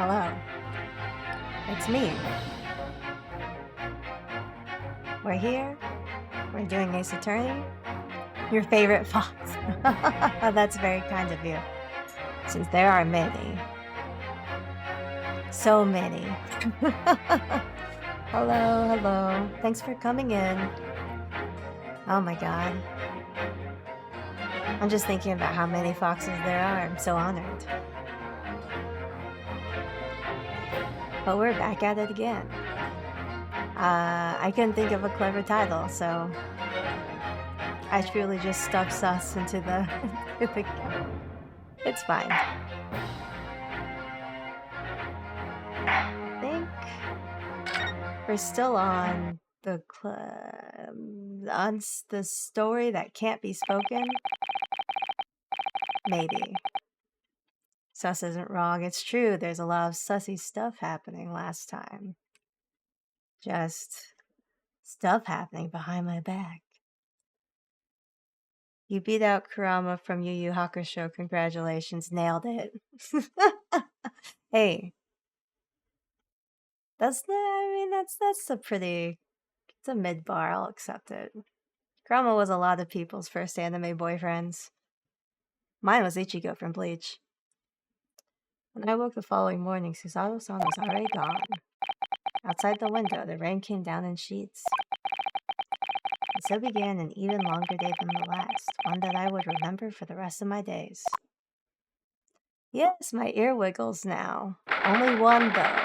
Hello. It's me. We're here. We're doing Ace Attorney. Your favorite fox. That's very kind of you. Since there are many. So many. Hello. Thanks for coming in. Oh my god. I'm just thinking about how many foxes there are. I'm so honored. But we're back at it again. I couldn't think of a clever title, so I truly just stuck sus into the... It's fine. I think we're still on the story that can't be spoken. Maybe. Sus isn't wrong. It's true. There's a lot of sussy stuff happening last time. Just stuff happening behind my back. You beat out Kurama from Yu Yu Hakusho. Congratulations. Nailed it. Hey. That's a pretty... It's a mid-bar. I'll accept it. Kurama was a lot of people's first anime boyfriends. Mine was Ichigo from Bleach. When I woke the following morning, Susato-san was already gone. Outside the window, the rain came down in sheets. And so began an even longer day than the last, one that I would remember for the rest of my days. Yes, my ear wiggles now. Only one, though.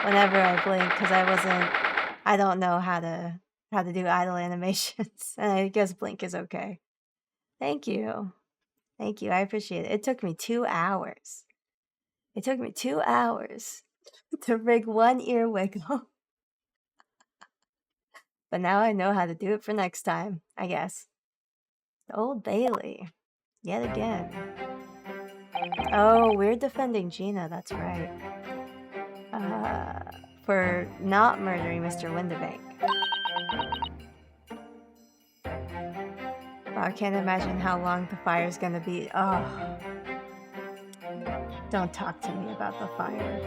Whenever I blink, because I don't know how to do idle animations, and I guess blink is okay. Thank you, I appreciate it. It took me 2 hours. It took me 2 hours to rig one ear wiggle. But now I know how to do it for next time, I guess. The Old Bailey, yet again. Oh, we're defending Gina, that's right. For not murdering Mr. Windibank. Wow, I can't imagine how long the fire's gonna be. Oh. Don't talk to me about the fire.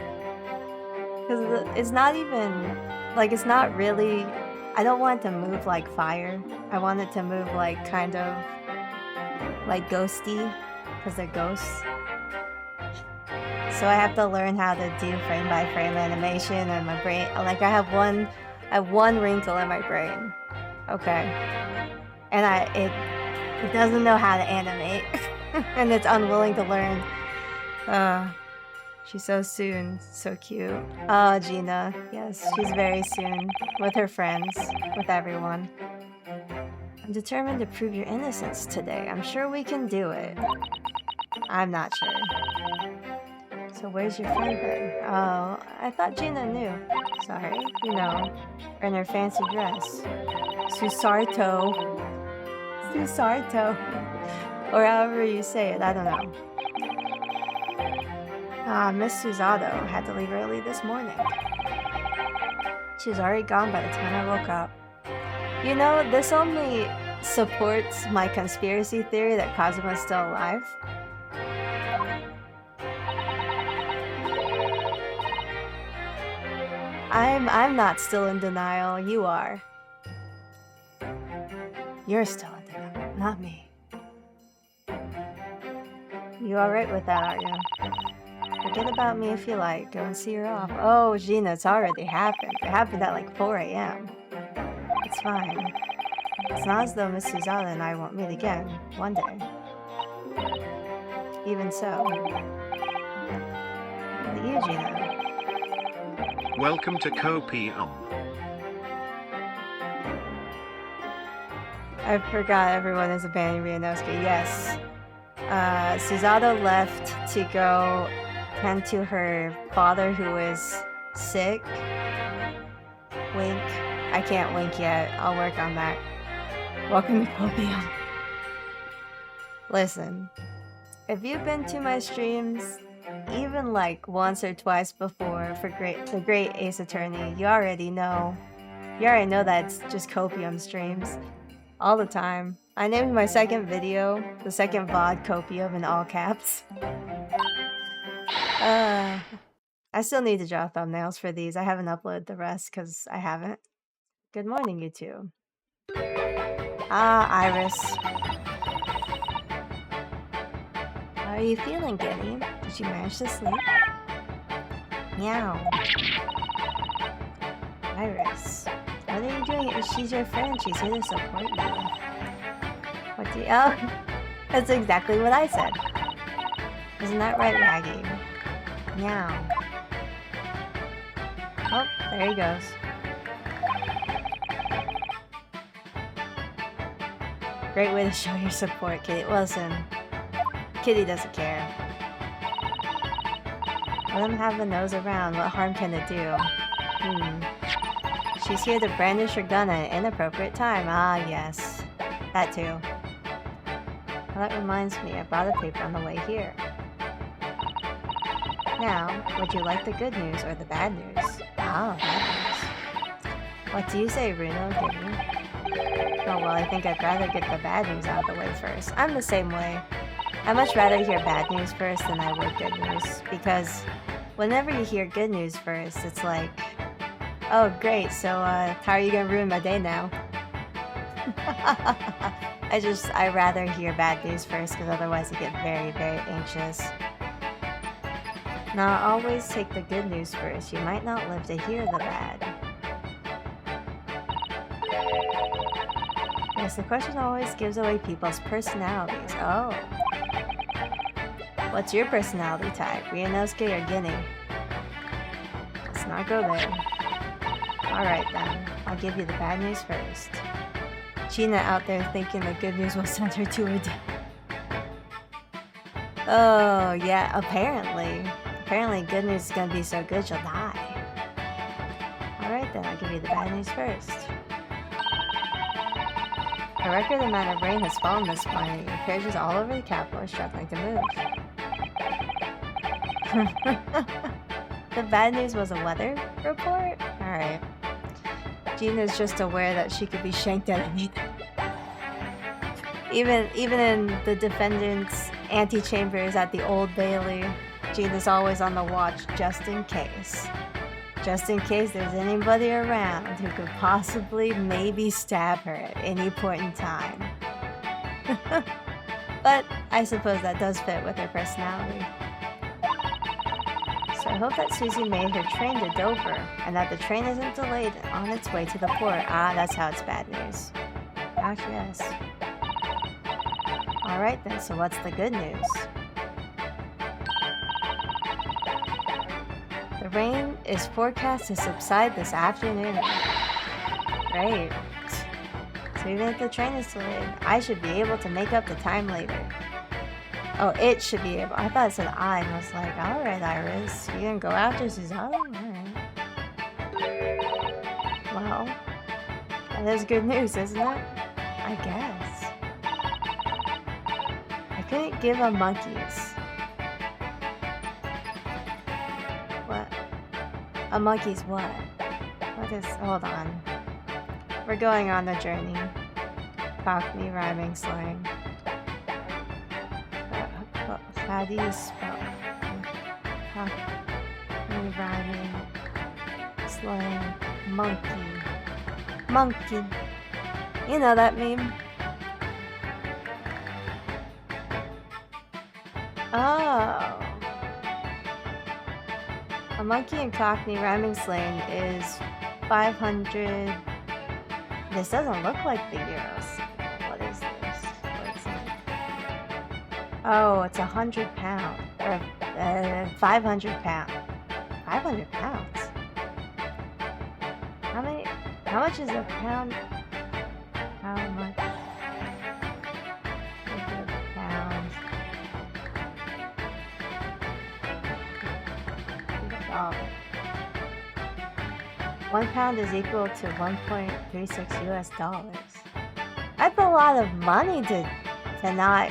Because it's not even... Like, it's not really... I don't want it to move like fire. I want it to move like, kind of... like ghosty. Because they're ghosts. So I have to learn how to do frame-by-frame animation, and my brain... Like, I have one wrinkle in my brain. Okay. And it doesn't know how to animate. And it's unwilling to learn. She's so soon. So cute. Oh, Gina. Yes, she's very soon. With her friends. With everyone. I'm determined to prove your innocence today. I'm sure we can do it. I'm not sure. So where's your friend then? Oh, I thought Gina knew. Sorry. You know, in her fancy dress. Susarto. Or however you say it, I don't know. Miss Susato had to leave early this morning. She was already gone by the time I woke up. You know, this only supports my conspiracy theory that Kazuma's still alive. I'm not still in denial. You are. You're still in denial, not me. You alright with that, aren't you? Forget about me if you like. Go and see her off. Oh, Gina, it's already happened. It happened at like 4 a.m. It's fine. It's not as though Miss Susanna and I won't meet again one day. Even so. Look at you, Gina. Welcome to Copium. I forgot everyone is abandoning Rianowski. Yes. Susato left to go tend to her father who is sick. Wink. I can't wink yet. I'll work on that. Welcome to Copium. Listen, if you've been to my streams, even like once or twice before for the Great Ace Attorney, you already know. You already know that it's just Copium streams. All the time. I named my second video, the second VOD, Copium in all caps. I still need to draw thumbnails for these. I haven't uploaded the rest because I haven't. Good morning, YouTube. Ah, Iris. How are you feeling, Guinea? Did you manage to sleep? Meow. Iris. What are you doing? She's your friend. She's here to support you. What do you... Oh, that's exactly what I said. Isn't that right, Raggy? Meow. Oh, there he goes. Great way to show your support, Kitty. Listen, Kitty doesn't care. Let him have the nose around. What harm can it do? She's here to brandish her gun at an inappropriate time. Ah, yes. That too. Well, that reminds me, I brought a paper on the way here. Now, would you like the good news or the bad news? Ah, bad news. What do you say, Bruno? Oh, well, I think I'd rather get the bad news out of the way first. I'm the same way. I'd much rather hear bad news first than I would good news. Because whenever you hear good news first, it's like, oh, great, so how are you gonna ruin my day now? I'd rather hear bad news first because otherwise I get very, very anxious. Now, always take the good news first. You might not live to hear the bad. Yes, the question always gives away people's personalities. Oh. What's your personality type? Ryunosuke or Guinea? Let's not go there. Alright then, I'll give you the bad news first. Gina out there thinking the good news will send her to her death. Oh, yeah, apparently. Apparently good news is gonna be so good she'll die. Alright then, I'll give you the bad news first. A record amount of rain has fallen this morning, and carriages all over the capital are struggling to move. The bad news was a weather report? Alright. Gina's just aware that she could be shanked at anything. Even in the defendant's antechambers at the Old Bailey, Gina's always on the watch just in case. Just in case there's anybody around who could possibly maybe stab her at any point in time. But I suppose that does fit with her personality. So I hope that Susie made her train to Dover, and that the train isn't delayed on its way to the port. Ah, that's how it's bad news. Gosh, yes. Alright then, so what's the good news? The rain is forecast to subside this afternoon. Great. So even if the train is delayed, I should be able to make up the time later. Oh, it should be able. I thought it said I, and I was like, alright, Iris. You didn't go after Susanna? Alright. Well, that is good news, isn't it? I guess. I couldn't give a monkey's. What? A monkey's what? What is... Hold on. We're going on a journey. Cockney rhyming slang. How do you spell? Cockney rhyming slang. Monkey. Monkey. You know that meme? Oh. A monkey in Cockney rhyming slang is 500... This doesn't look like the euros. What is this? What is it? Oh, it's 100 pounds. Or 500 pounds. 500 pounds? How much is a pound? How much? Pounds. $1 pound is equal to 1.36 US dollars. That's a lot of money to not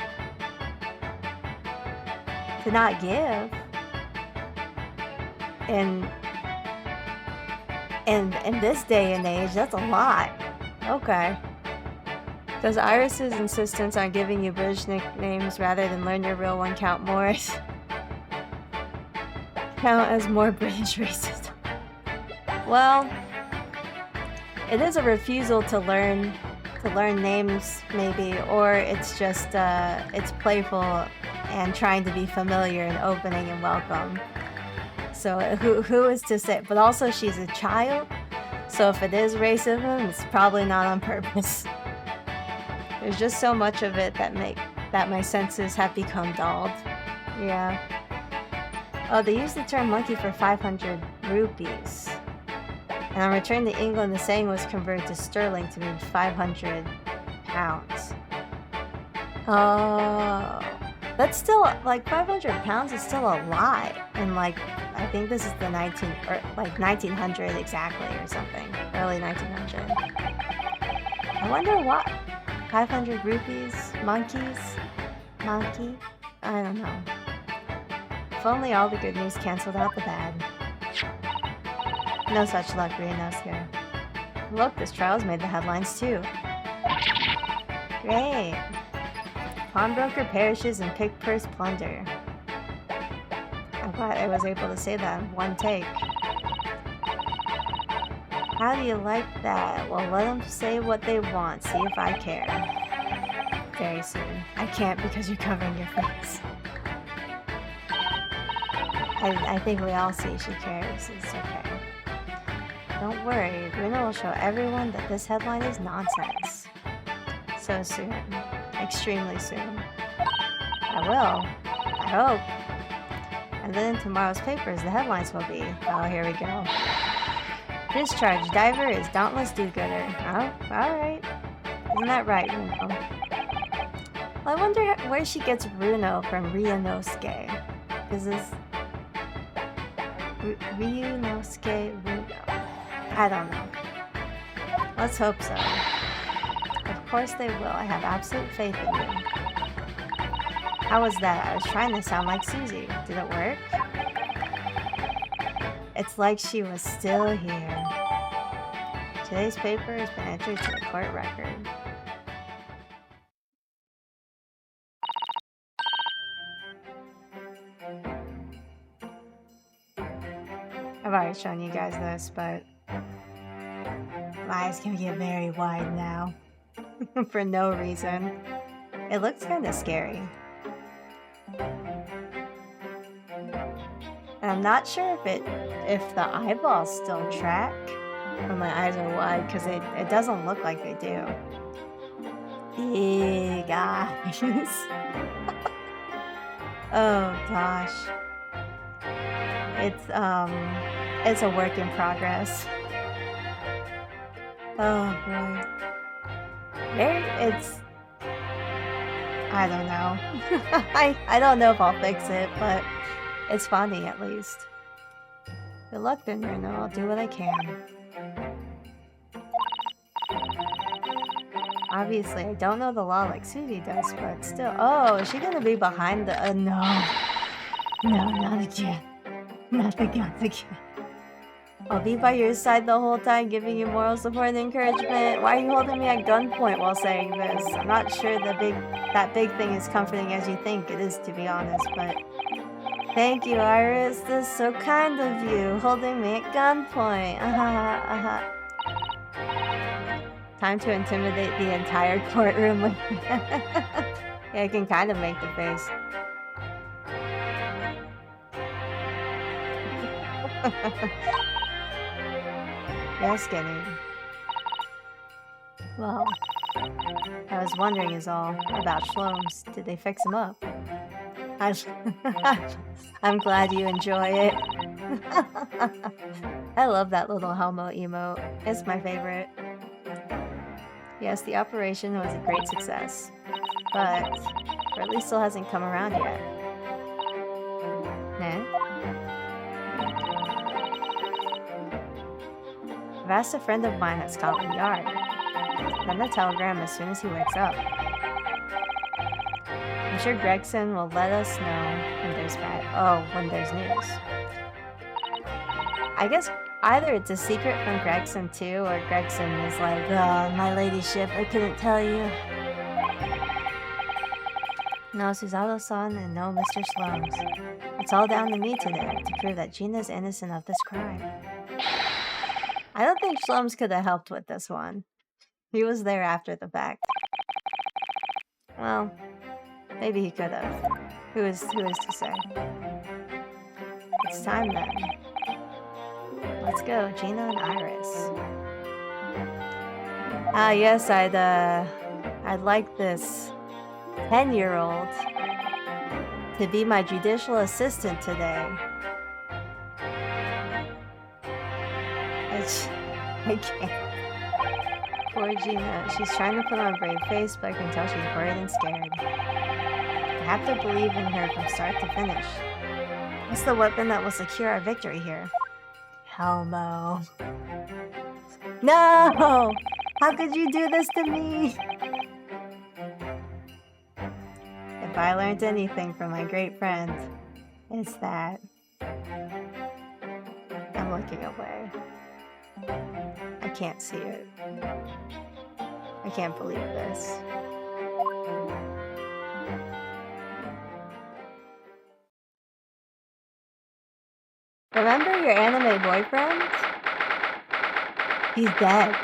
give. In this day and age, that's a lot. Okay. Does Iris's insistence on giving you British nicknames rather than learn your real one count as more British racism? Well, it is a refusal to learn names, maybe, or it's just it's playful and trying to be familiar and opening and welcome. So who is to say? But also she's a child, so if it is racism, it's probably not on purpose. There's just so much of it that my senses have become dulled. Yeah. Oh, they use the term monkey for 500 rupees. And on return to England, the saying was converted to sterling to mean 500 pounds. Oh, that's still, like, 500 pounds is still a lot. And, like, I think this is the 1900 exactly or something. Early 1900. I wonder what? 500 rupees? Monkeys? Monkey? I don't know. If only all the good news canceled out the bad. No such luck, Ryunosuke. Look, this trial's made the headlines too. Great. Pawnbroker perishes in pick purse plunder. I'm glad I was able to say that in one take. How do you like that? Well, let them say what they want. See if I care. Very soon. I can't because you're covering your face. I think we all see she cares. It's okay. Don't worry, Bruno will show everyone that this headline is nonsense. So soon. Extremely soon. I will. I hope. And then in tomorrow's papers, the headlines will be, oh, here we go. Discharged diver is dauntless do-gooder. Oh, alright. Isn't that right, Bruno? Well, I wonder where she gets Bruno from Ryunosuke. Is this... Ryunosuke Bruno? I don't know. Let's hope so. Of course they will. I have absolute faith in you. How was that? I was trying to sound like Susie. Did it work? It's like she was still here. Today's paper has been entered to the court record. I've already shown you guys this, but my eyes can get very wide now. For no reason. It looks kind of scary. And I'm not sure if the eyeballs still track when my eyes are wide, because it doesn't look like they do. Big eyes. Oh gosh. It's a work in progress. Oh boy. I don't know. I don't know if I'll fix it, but it's funny at least. Good luck then, Bruno. I'll do what I can. Obviously, I don't know the law like Susie does, but still. Oh, is she gonna be behind the... no. No, not again. Not the guns again. I'll be by your side the whole time, giving you moral support and encouragement. Why are you holding me at gunpoint while saying this? I'm not sure that big thing is comforting as you think it is, to be honest, but... Thank you, Iris. This is so kind of you, holding me at gunpoint. Time to intimidate the entire courtroom with yeah, I can kind of make the face. Yes, Skinny. Well, I was wondering is all about Shlomes. Did they fix him up? I'm glad you enjoy it. I love that little Helmo emote. It's my favorite. Yes, the operation was a great success. But Ridley still hasn't come around yet. Nah? I've asked a friend of mine at Scotland Yard. Send a telegram as soon as he wakes up. I'm sure Gregson will let us know when there's news. I guess Either it's a secret from Gregson too, or Gregson is like, oh, my ladyship, I couldn't tell you. No Suzato-san and no Mr. Slums. It's all down to me today to prove that Gina's innocent of this crime. I don't think Slums could have helped with this one. He was there after the fact. Well, maybe he could have. Who is to say? It's time then. Let's go, Gina and Iris. Ah, yes, I'd like this 10-year-old to be my judicial assistant today. I can't. Poor Gina. She's trying to put on a brave face, but I can tell she's worried and scared. I have to believe in her from start to finish. What's the weapon that will secure our victory here? Helmo. No! How could you do this to me? If I learned anything from my great friend, it's that. I'm looking away. I can't see it. I can't believe this. Remember your anime boyfriend? He's dead.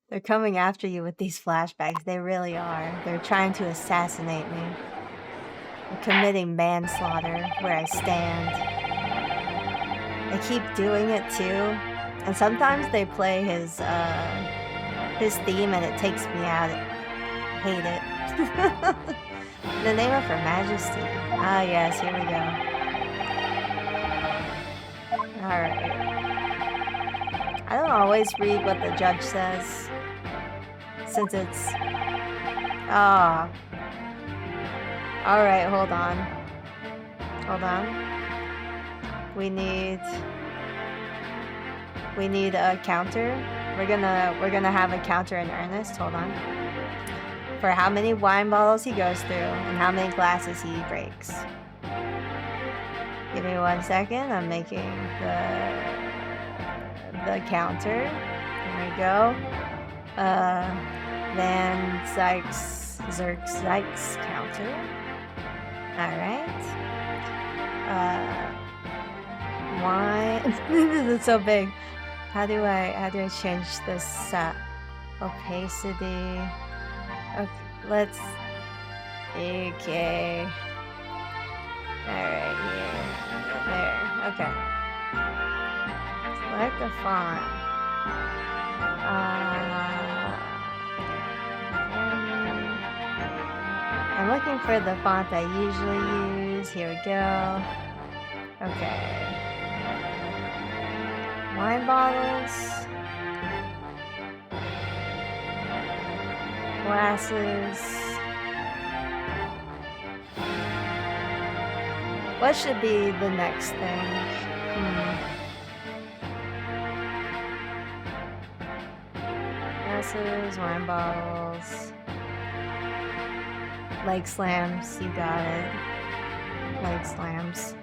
They're coming after you with these flashbacks. They really are. They're trying to assassinate me. They're committing manslaughter where I stand. They keep doing it too. And sometimes they play his theme and it takes me out. I hate it. In the name of Her Majesty. Ah yes, here we go. Alright. I don't always read what the judge says. Since it's... Ah. Alright, hold on. Hold on. We need a counter. We're gonna have a counter in earnest. Hold on. For how many wine bottles he goes through and how many glasses he breaks. Give me 1 second. I'm making the counter. There we go. Van Zerk's counter. Alright. Wine. This is so big. How do I change this opacity? Okay, let's. Okay. Alright, here. There. Okay. Select the font. I'm looking for the font I usually use. Here we go. Okay. Wine bottles. Glasses. What should be the next thing? Glasses, wine bottles. Leg slams, you got it. Leg slams.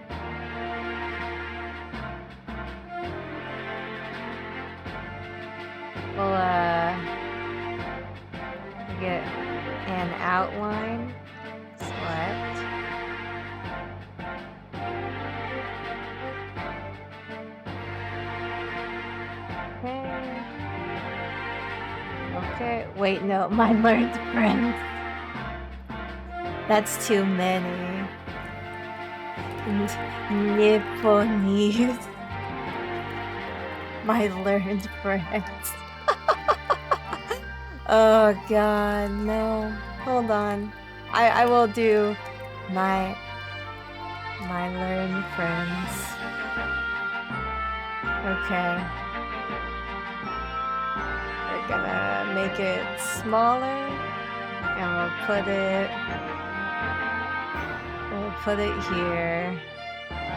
We'll get an outline. Select. Okay. Okay. Wait, no, my learned friends. That's too many. Nipponese. My learned friends. Oh god, no. Hold on. I will do my learned friends. Okay. We're gonna make it smaller and we'll put it here.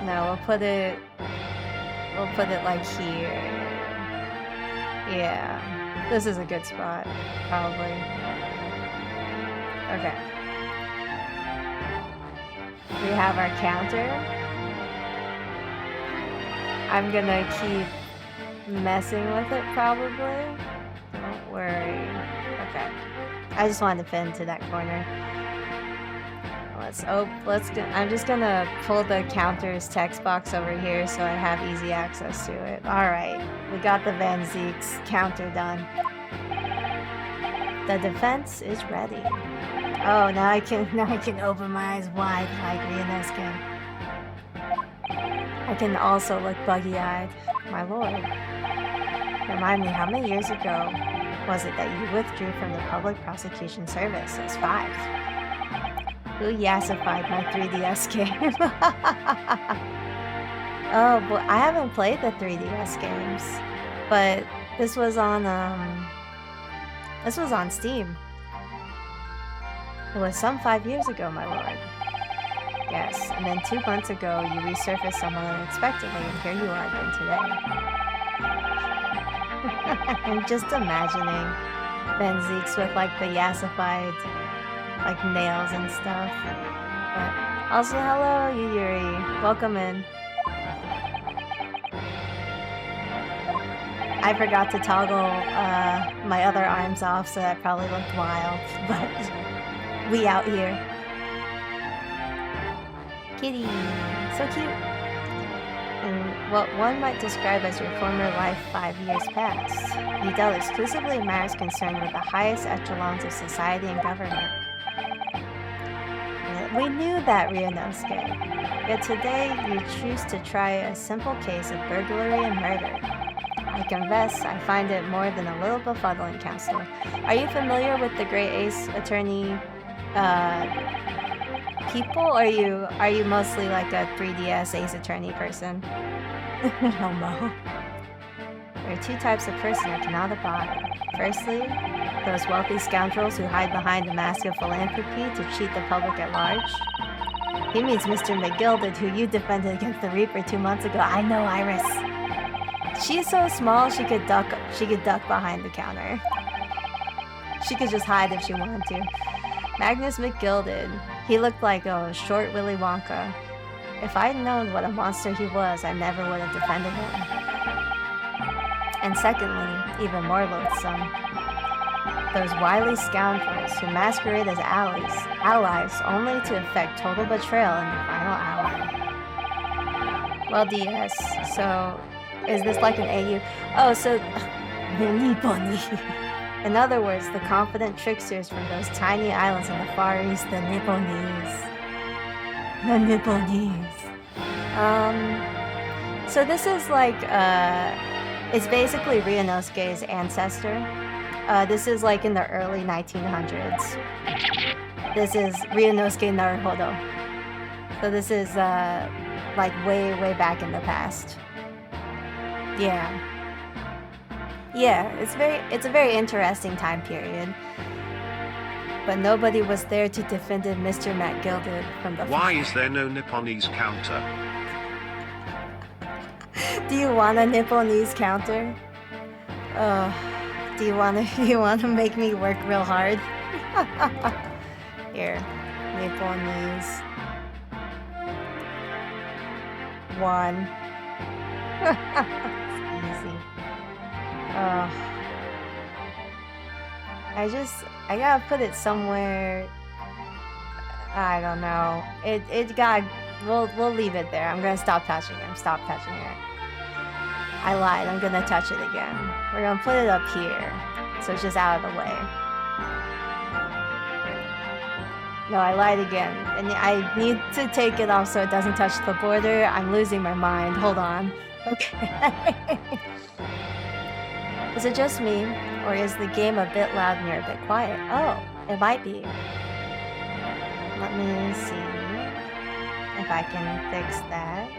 No, we'll put it like here. Yeah. This is a good spot, probably. Okay. We have our counter. I'm gonna keep messing with it probably. Don't worry. Okay. I just wanted to fit into that corner. I'm just gonna pull the counter's text box over here so I have easy access to it. Alright, we got the Van Zeek's counter done. The defense is ready. Oh, now I can open my eyes wide like Ryunosuke. I can also look buggy-eyed. My lord. Remind me, how many years ago was it that you withdrew from the Public Prosecution Service? It was 5. Who yassified my 3DS game? Oh, boy, I haven't played the 3DS games, but this was on Steam. It was some 5 years ago, my lord. Yes, and then 2 months ago, you resurfaced somewhat unexpectedly, and here you are again today. I'm just imagining Van Zeeks with like the yassified like nails and stuff. But also, hello, Yuri. Welcome in. I forgot to toggle my other arms off, so that probably looked wild. But we out here. Kitty, so cute. And what one might describe as your former life 5 years past, you dealt exclusively in matters concerned with the highest echelons of society and government. We knew that, Ryunosuke. Yet today, you choose to try a simple case of burglary and murder. I confess, I find it more than a little befuddling, Counselor. Are you familiar with the Great Ace Attorney people? Or are you mostly like a 3DS Ace Attorney person? Homo. There are 2 types of person I cannot abide. Firstly, those wealthy scoundrels who hide behind a mask of philanthropy to cheat the public at large. He means Mr. McGilded, who you defended against the Reaper 2 months ago. I know, Iris. She's so small she could duck behind the counter. She could just hide if she wanted to. Magnus McGilded. He looked like a short Willy Wonka. If I'd known what a monster he was, I never would have defended him. And secondly, even more loathsome, those wily scoundrels who masquerade as allies only to effect total betrayal in the final hour. Well, DS, so is this like an AU? Oh, so Nipponi. In other words, the confident tricksters from those tiny islands in the Far East, the Nipponese. The Nipponese. So this is like, it's basically Ryunosuke's ancestor. This is like in the early 1900s. This is Ryunosuke Naruhodo. So this is like way back in the past. Yeah. Yeah, it's a very interesting time period. But nobody was there to defend Mr. Matt Gilded from the Why is there no Nipponese counter? Do you want a Nipponese counter? Do you wanna make me work real hard? Here, Nipponese. 1. It's easy. I gotta put it somewhere. I don't know. We'll leave it there. I'm gonna stop touching it. Stop touching it. I lied. I'm gonna touch it again. We're gonna put it up here, so it's just out of the way. No, I lied again. And I need to take it off so it doesn't touch the border. I'm losing my mind. Hold on. Okay. Is it just me, or is the game a bit loud and you're a bit quiet? Oh, it might be. Let me see if I can fix that.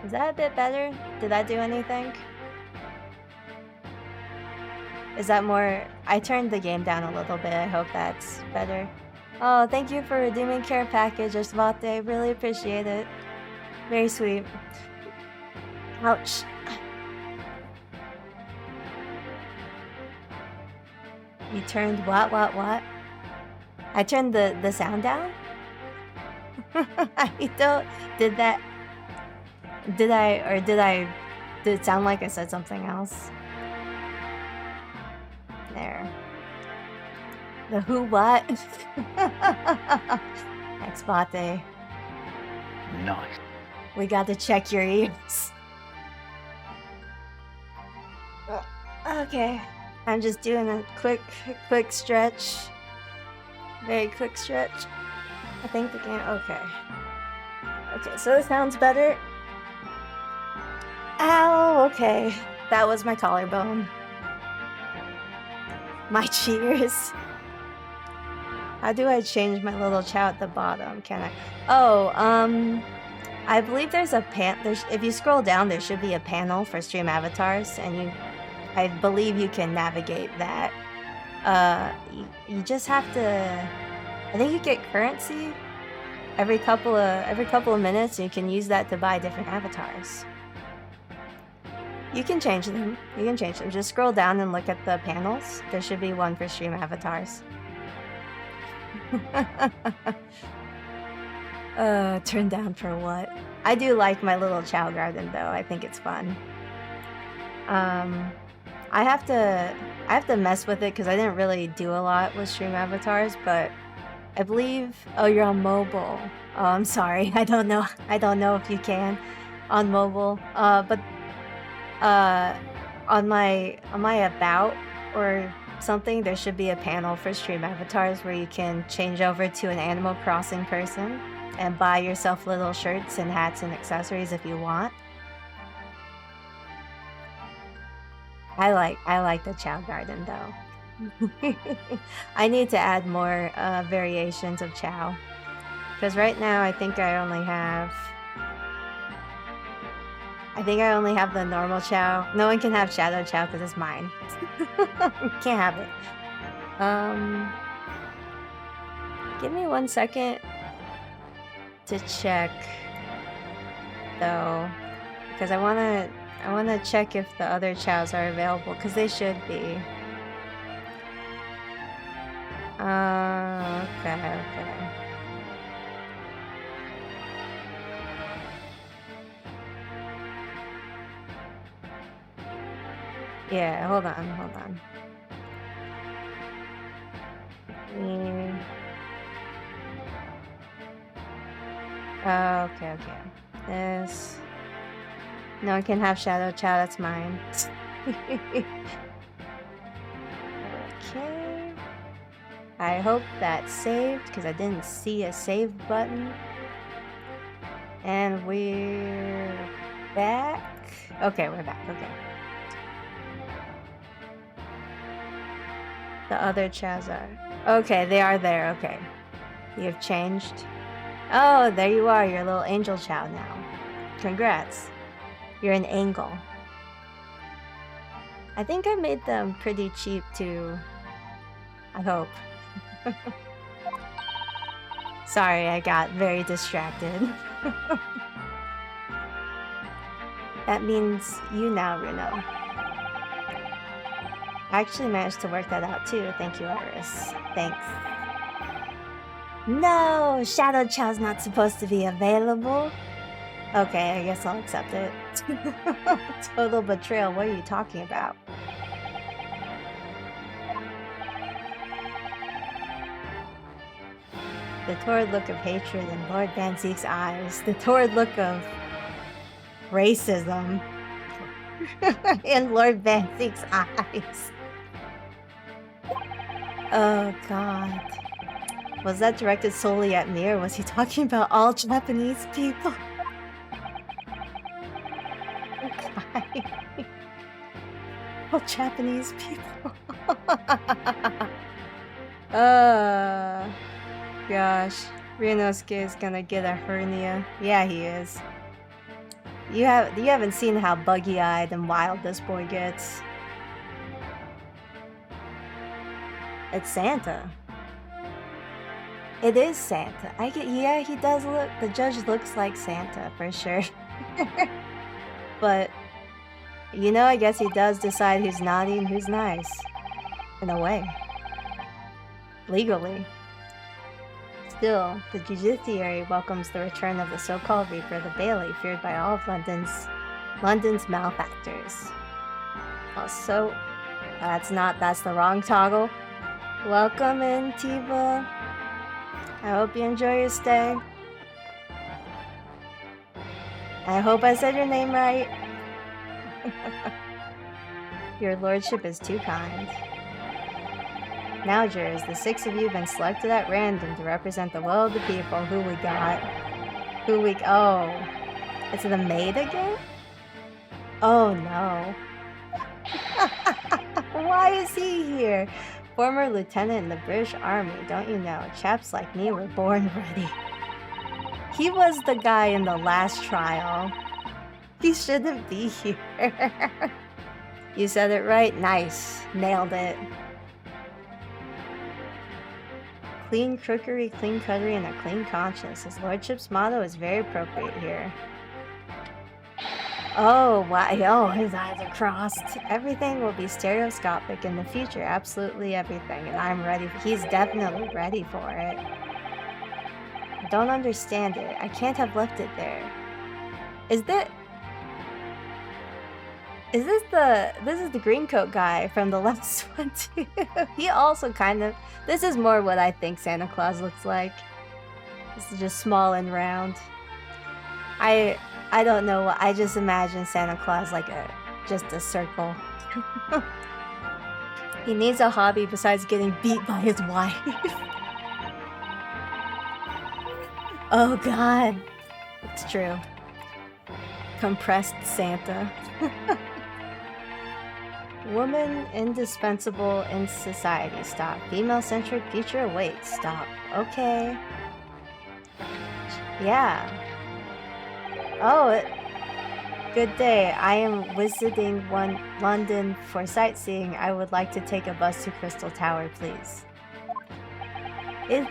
Is that a bit better? Did that do anything? Is that more... I turned the game down a little bit. I hope that's better. Oh, thank you for redeeming care package, Osvate. Really appreciate it. Very sweet. Ouch. You turned what? I turned the sound down? I don't... Did that... Did it sound like I said something else? There. The who what? Expate. Nice. We got to check your ears. Okay. I'm just doing a quick stretch. Very quick stretch. I think the game... Okay. Okay, so it sounds better. Ow, okay. That was my collarbone. My cheers. How do I change my little chow at the bottom? Can I? Oh, I believe there's a if you scroll down, there should be a panel for stream avatars, and I believe you can navigate that. You just have to... I think you get currency every couple of minutes, and you can use that to buy different avatars. You can change them. Just scroll down and look at the panels. There should be one for stream avatars. Turn down for what? I do like my little chow garden though. I think it's fun. I have to mess with it because I didn't really do a lot with stream avatars, but I believe... Oh, you're on mobile. Oh, I'm sorry. I don't know if you can on mobile. But on my about or something, there should be a panel for stream avatars where you can change over to an Animal Crossing person and buy yourself little shirts and hats and accessories if you want. I like the chow garden though. I need to add more variations of chow, because right now I think I only have the normal chow. No one can have shadow chow because it's mine. Can't have it. Give me 1 second to check though, because I wanna check if the other chows are available, because they should be. Okay. Yeah, hold on. Okay. This... No one can have shadow chow, that's mine. Okay. I hope that's saved, because I didn't see a save button. And we're back. Okay, we're back, okay. The other chows are... Okay, they are there, okay. You've changed. Oh, there you are, you're a little angel chow now. Congrats. You're an angle. I think I made them pretty cheap too. I hope. Sorry, I got very distracted. That means you now, Runo. I actually managed to work that out too. Thank you, Iris. Thanks. No! Shadow Chow's not supposed to be available. Okay, I guess I'll accept it. Total betrayal, what are you talking about? The torrid look of hatred in Lord Van Zeek's eyes. The torrid look of... racism in Lord Van Zeek's eyes. Oh god. Was that directed solely at me, or was he talking about all Japanese people? All Japanese people. Gosh. Ryunosuke is gonna get a hernia. Yeah, he is. You haven't seen how buggy-eyed and wild this boy gets. It's Santa. It is Santa. Yeah, he does look... The judge looks like Santa, for sure. But, you know, I guess he does decide who's naughty and who's nice. In a way. Legally. Still, the judiciary welcomes the return of the so-called Reaper, the Bailey, feared by all of London's malefactors. Also, that's the wrong toggle. Welcome in, Tiva. I hope you enjoy your stay. I hope I said your name right. Your lordship is too kind. Now, jurors, the 6 of you have been selected at random to represent the will of the people. Who we got? Oh. It's the maid again? Oh no. Why is he here? Former lieutenant in the British Army, don't you know? Chaps like me were born ready. He was the guy in the last trial. He shouldn't be here. You said it right. Nice. Nailed it. Clean crookery, clean cuttery, and a clean conscience. His lordship's motto is very appropriate here. Oh, wow. Oh, his eyes are crossed. Everything will be stereoscopic in the future. Absolutely everything. And I'm ready. He's definitely ready for it. I don't understand it. I can't have left it there. This is the green coat guy from the last one too. He also kind of, this is more what I think Santa Claus looks like. This is just small and round. I don't know, I just imagine Santa Claus like just a circle. He needs a hobby besides getting beat by his wife. Oh god. It's true. Compressed Santa. Woman indispensable in society. Stop. Female-centric future awaits. Stop. Okay. Yeah. Oh, good day. I am visiting London for sightseeing. I would like to take a bus to Crystal Tower, please. Is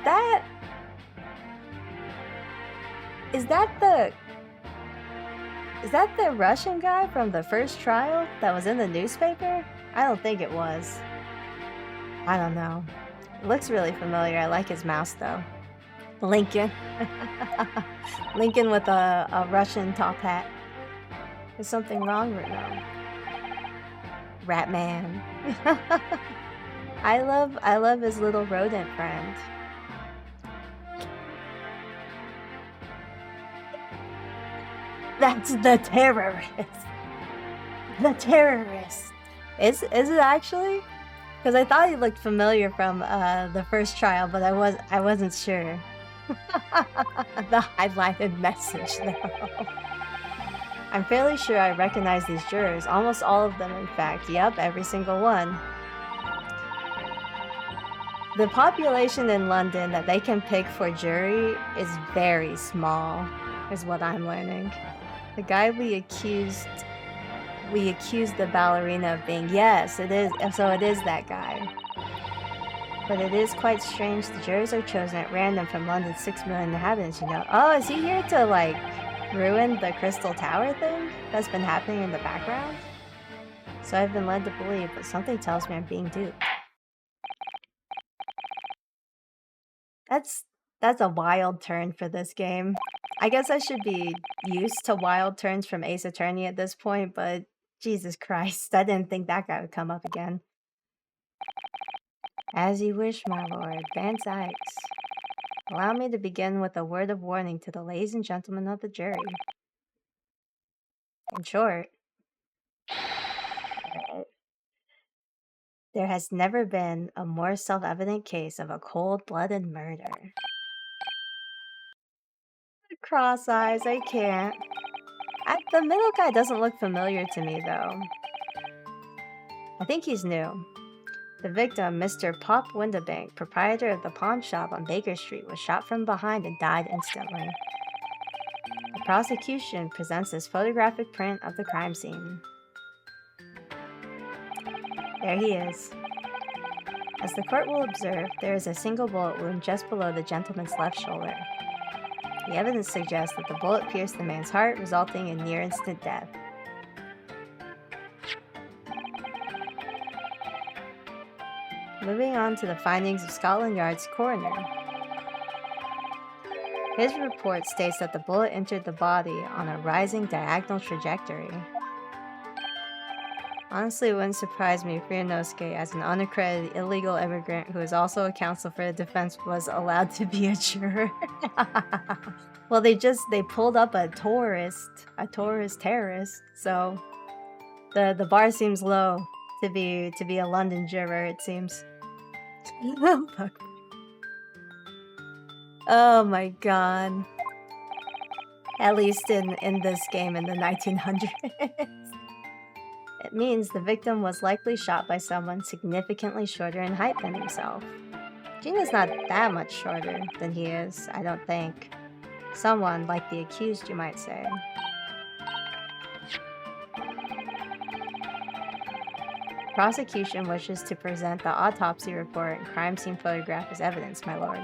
that the Russian guy from the first trial that was in the newspaper? I don't think it was. I don't know. It looks really familiar. I like his mouse though. Lincoln. Lincoln with a Russian top hat. Is something wrong right now? Ratman. I love his little rodent friend. That's the terrorist. The terrorist. Is it actually? Because I thought he looked familiar from the first trial, but I wasn't sure. The highlighted message though. I'm fairly sure I recognize these jurors. Almost all of them, in fact. Yep, every single one. The population in London that they can pick for jury is very small, is what I'm learning. The guy we accused the ballerina of being, yes, it is, so it is that guy. But it is quite strange, the jurors are chosen at random from London's 6 million inhabitants, you know. Oh, is he here to, like, ruin the Crystal Tower thing that's been happening in the background? So I've been led to believe, but something tells me I'm being duped. That's a wild turn for this game. I guess I should be used to wild turns from Ace Attorney at this point, but Jesus Christ, I didn't think that guy would come up again. As you wish, my lord. Van Sykes. Allow me to begin with a word of warning to the ladies and gentlemen of the jury. In short, there has never been a more self-evident case of a cold-blooded murder. Cross eyes, I can't. The middle guy doesn't look familiar to me, though. I think he's new. The victim, Mr. Pop Windabank, proprietor of the pawn shop on Baker Street, was shot from behind and died instantly. The prosecution presents this photographic print of the crime scene. There he is. As the court will observe, there is a single bullet wound just below the gentleman's left shoulder. The evidence suggests that the bullet pierced the man's heart, resulting in near-instant death. Moving on to the findings of Scotland Yard's coroner. His report states that the bullet entered the body on a rising diagonal trajectory. Honestly, it wouldn't surprise me if Ryunosuke, as an unaccredited illegal immigrant who is also a counsel for the defense, was allowed to be a juror. Well, they pulled up a tourist terrorist, so the bar seems low to be a London juror, it seems. Oh, fuck. Oh my god. At least in this game in the 1900s. It means the victim was likely shot by someone significantly shorter in height than himself. Gina's not that much shorter than he is, I don't think. Someone like the accused, you might say. Prosecution wishes to present the autopsy report and crime scene photograph as evidence, my lord.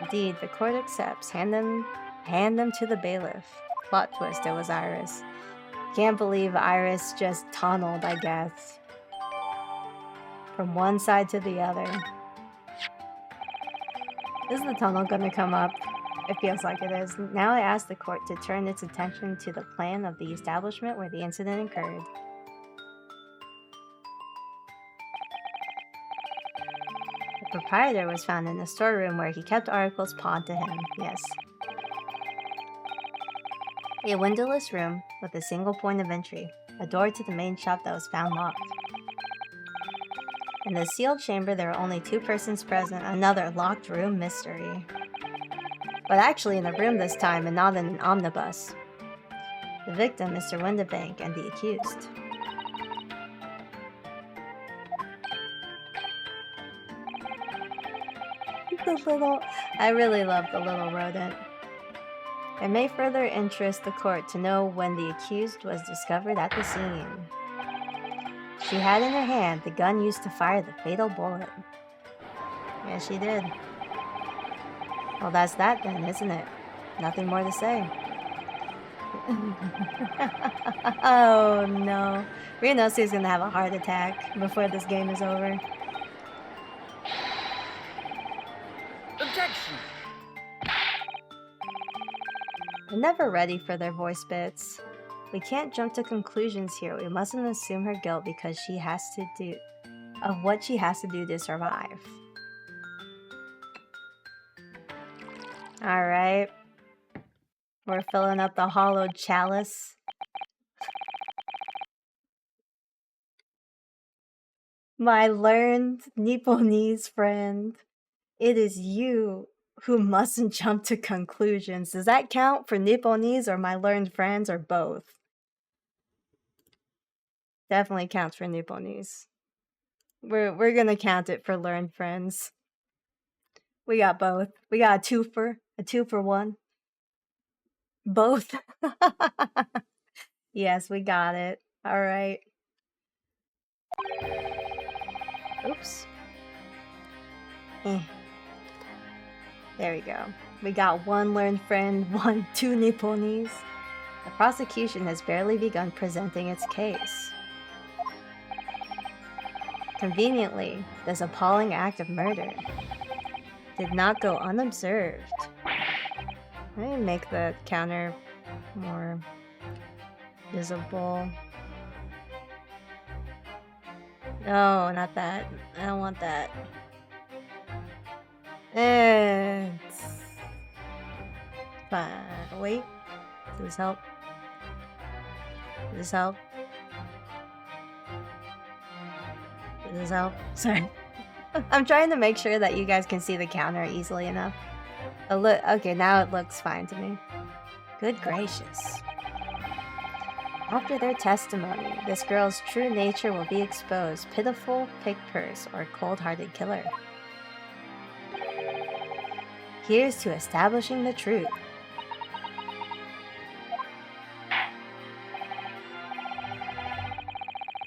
Indeed, the court accepts. Hand them to the bailiff. Plot twist, it was Iris. Can't believe Iris just tunneled, I guess. From one side to the other. Is the tunnel gonna come up? It feels like it is. Now I ask the court to turn its attention to the plan of the establishment where the incident occurred. The proprietor was found in a storeroom where he kept articles pawned to him, yes. A windowless room with a single point of entry, a door to the main shop that was found locked. In the sealed chamber, there were only 2 persons present, another locked room mystery. But actually in a room this time and not in an omnibus. The victim, Mr. Windibank, and the accused. I really love the little rodent. It may further interest the court to know when the accused was discovered at the scene. She had in her hand the gun used to fire the fatal bullet. Yes, she did. Well, that's that then, isn't it? Nothing more to say. Oh no. Ryunosuke's gonna have a heart attack before this game is over. Objection! I'm never ready for their voice bits. We can't jump to conclusions here. We mustn't assume her guilt because of what she has to do to survive. Alright. We're filling up the hollowed chalice. My learned Nipponese friend. It is you who mustn't jump to conclusions. Does that count for Nipponese or my learned friends or both? Definitely counts for Nipponese. We're gonna count it for learned friends. We got both. We got a 2 for 1. Both. Yes, we got it. All right. Oops. There we go. We got 1 learned friend, 2 Nipponese. The prosecution has barely begun presenting its case. Conveniently, this appalling act of murder did not go unobserved. Let me make the counter more visible. No, not that. I don't want that. It's fine. Wait. Does this help? Does this help? Does this help? Sorry. I'm trying to make sure that you guys can see the counter easily enough. Okay, now it looks fine to me. Good gracious. After their testimony, this girl's true nature will be exposed. Pitiful pick purse or cold-hearted killer. Here's to establishing the truth.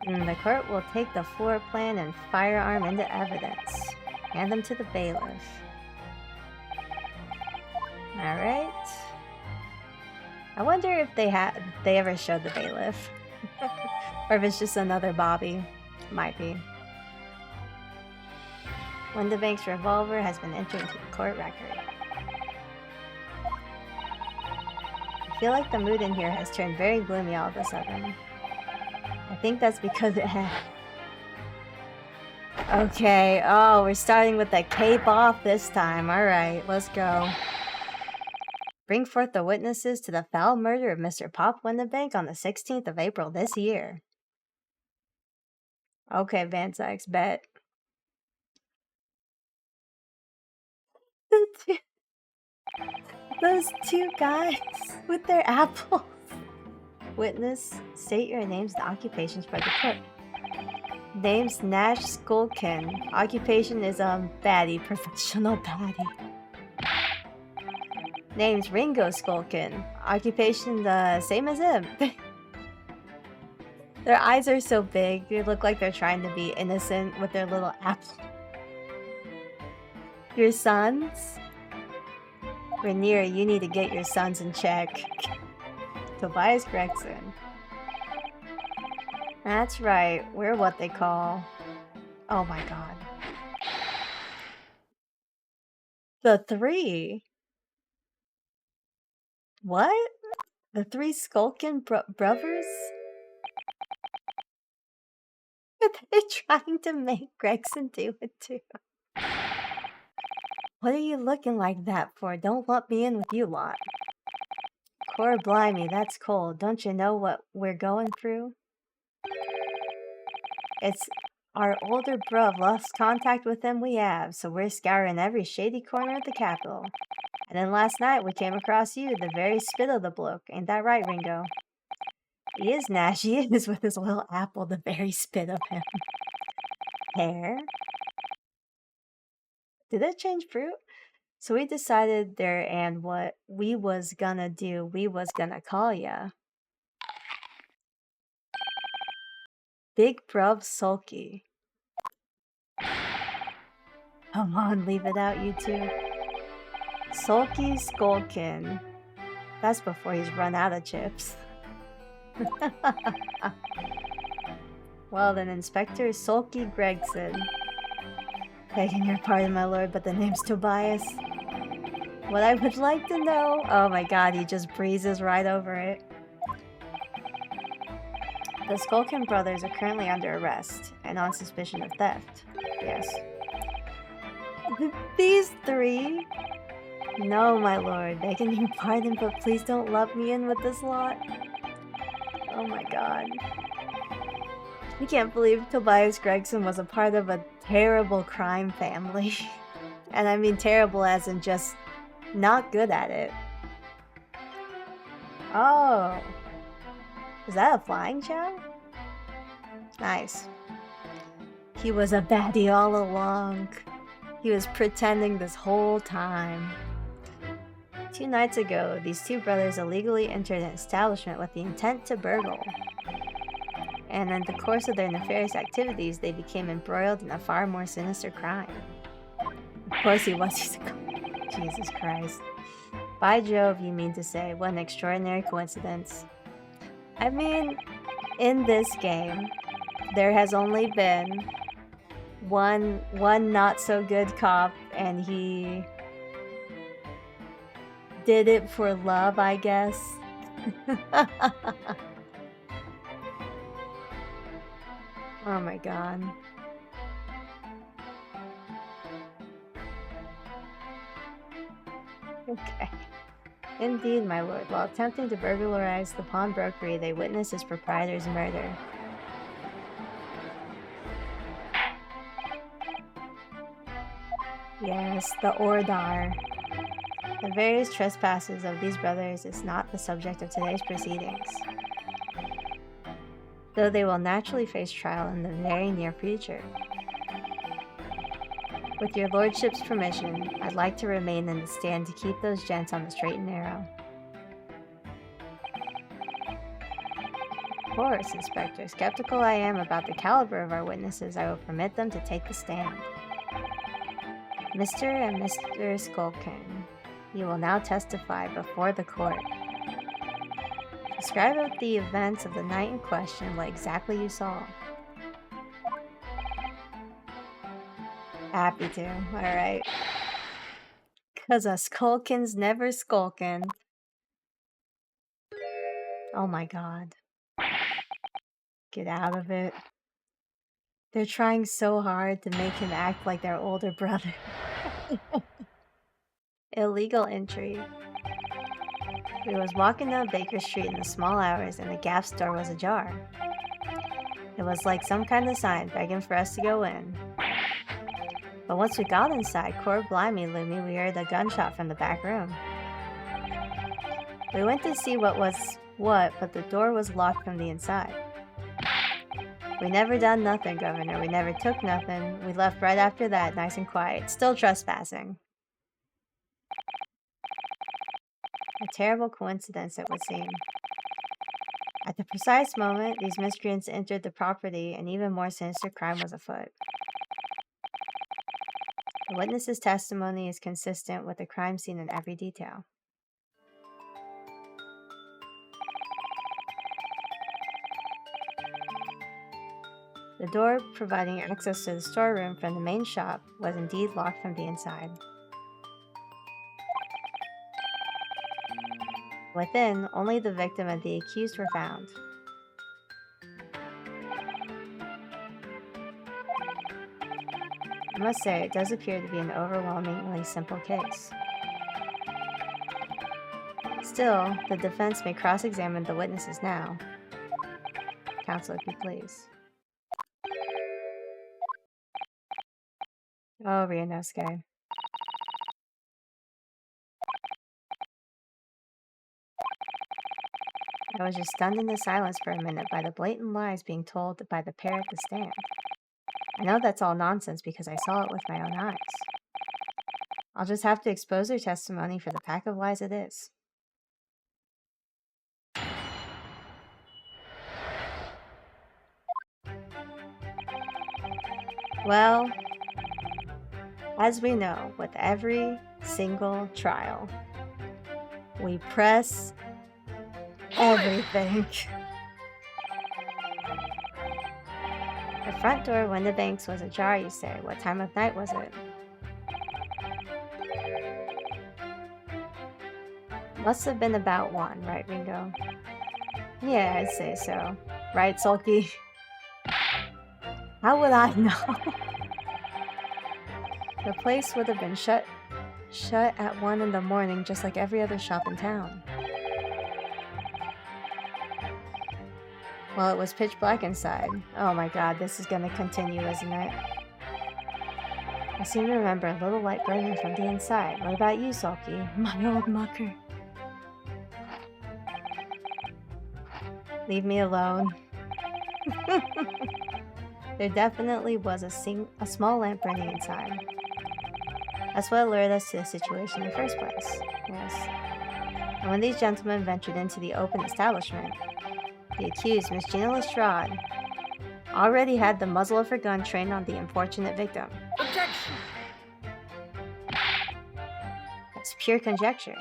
The court will take the floor plan and firearm into evidence. Hand them to the bailiff. Alright. I wonder if they ever showed the bailiff. Or if it's just another Bobby. Might be. Windibank's revolver has been entered into the court record. I feel like the mood in here has turned very gloomy all of a sudden. I think that's because it has. Okay, oh, we're starting with the cape off this time. Alright, let's go. Bring forth the witnesses to the foul murder of Mr. Pop Windibank on the 16th of April this year. Okay, Van Sykes, bet. Those two guys with their apples. Witness, state your names and occupations for the court. Name's Nash Skulkin. Occupation is baddie, professional baddie. Name's Ringo Skulkin. Occupation the same as him. Their eyes are so big, they look like they're trying to be innocent with their little apple. Your sons? Rainier, you need to get your sons in check. Tobias Gregson. That's right, we're what they call... Oh my god. The three? What? The three Skulkin brothers? Are they trying to make Gregson do it too? What are you looking like that for? Don't lump me in with you lot. Core blimey, that's cold. Don't you know what we're going through? It's our older bruv, lost contact with him we have, so we're scouring every shady corner of the capital. And then last night we came across you, the very spit of the bloke. Ain't that right, Ringo? He is, Nash. He is with his little apple, the very spit of him. Hair? Did it change fruit? So we decided there and what we was gonna do, we was gonna call ya. Big Bruv Sulky. Come on, leave it out, you two. Sulky Skulkin. That's before he's run out of chips. Well then, Inspector Sulky Gregson. Begging your pardon, my lord, but the name's Tobias. What I would like to know... Oh my god, he just breezes right over it. The Skulkin brothers are currently under arrest and on suspicion of theft. Yes. These three? No, my lord, begging your pardon, but please don't lump me in with this lot. Oh my god. I can't believe Tobias Gregson was a part of a terrible crime family. And I mean terrible as in just not good at it. Oh. Is that a flying chow? Nice. He was a baddie all along. He was pretending this whole time. 2 nights ago, these two brothers illegally entered an establishment with the intent to burgle. And in the course of their nefarious activities, they became embroiled in a far more sinister crime. Of course he was. He's a... Jesus Christ. By Jove, you mean to say, what an extraordinary coincidence. I mean, in this game, there has only been one not so good cop, and he did it for love, I guess. Oh my god. Okay. Indeed, my lord. While attempting to burglarize the pawnbrokery, they witnessed his proprietor's murder. Yes, the Ordar. The various trespasses of these brothers is not the subject of today's proceedings, though they will naturally face trial in the very near future. With your lordship's permission, I'd like to remain in the stand to keep those gents on the straight and narrow. Of course, Inspector. Skeptical I am about the caliber of our witnesses, I will permit them to take the stand. Mr. and Mr. Skulkin, you will now testify before the court. Describe the events of the night in question, what exactly you saw. Happy to. Alright. Cause a skulkin's never skulkin'. Oh my god. Get out of it. They're trying so hard to make him act like their older brother. Illegal entry. We was walking down Baker Street in the small hours and the Gap store was ajar. It was like some kind of sign begging for us to go in. But once we got inside, core blimey Lumi, we heard a gunshot from the back room. We went to see what was what, but the door was locked from the inside. We never done nothing, Governor. We never took nothing. We left right after that, nice and quiet. Still trespassing. A terrible coincidence, it would seem. At the precise moment, these miscreants entered the property, and even more sinister crime was afoot. The witness's testimony is consistent with the crime scene in every detail. The door providing access to the storeroom from the main shop was indeed locked from the inside. Within, only the victim and the accused were found. I must say, it does appear to be an overwhelmingly simple case. Still, the defense may cross-examine the witnesses now. Counsel, if you please. Oh, Ryunosuke. I was just stunned into silence for a minute by the blatant lies being told by the pair at the stand. I know that's all nonsense because I saw it with my own eyes. I'll just have to expose their testimony for the pack of lies it is. Well, as we know, with every single trial, we press everything. The front door when the banks was ajar, you say. What time of night was it? Must have been about 1, right, Ringo? Yeah, I'd say so. Right, Sulky? How would I know? The place would have been shut at 1 in the morning, just like every other shop in town. Well, it was pitch black inside. Oh my god, this is gonna continue, isn't it? I seem to remember a little light burning from the inside. What about you, Sulky? My old mucker. Leave me alone. There definitely was a small lamp burning inside. That's what alerted us to the situation in the first place. Yes. And when these gentlemen ventured into the open establishment, the accused, Miss Gina Lestrade, already had the muzzle of her gun trained on the unfortunate victim. Objection! That's pure conjecture.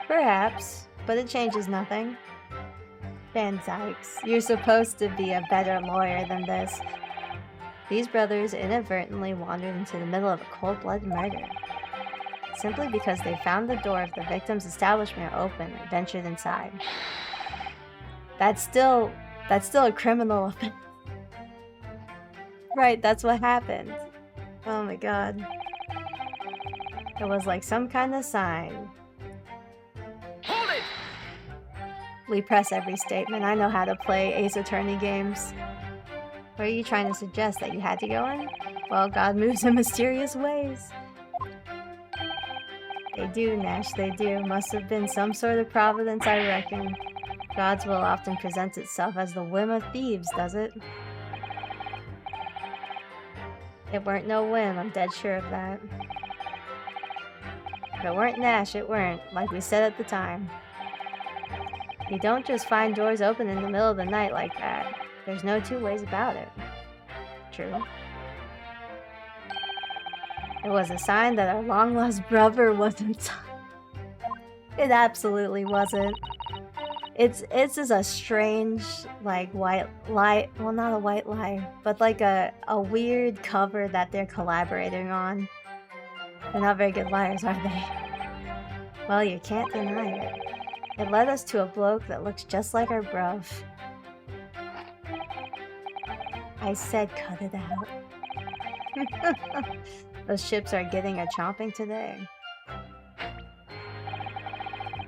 Perhaps, but it changes nothing. Van Dykes, you're supposed to be a better lawyer than this. These brothers inadvertently wandered into the middle of a cold-blooded murder, simply because they found the door of the victim's establishment open and ventured inside. That's still a criminal offense. Right, that's what happened. Oh my god. It was like some kind of sign. Hold it! We press every statement. I know how to play Ace Attorney games. What are you trying to suggest, that you had to go in? Well, God moves in mysterious ways. They do, Nash, they do. Must have been some sort of providence, I reckon. God's will often presents itself as the whim of thieves, does it? It weren't no whim, I'm dead sure of that. If it weren't Nash, it weren't, like we said at the time. You don't just find doors open in the middle of the night like that. There's no two ways about it. True. It was a sign that our long-lost brother wasn't. It absolutely wasn't. It's just a strange, like, white lie. Well, not a white lie, but like a weird cover that they're collaborating on. They're not very good liars, are they? Well, you can't deny it. It led us to a bloke that looks just like our bruv. I said cut it out. Those ships are getting a chomping today.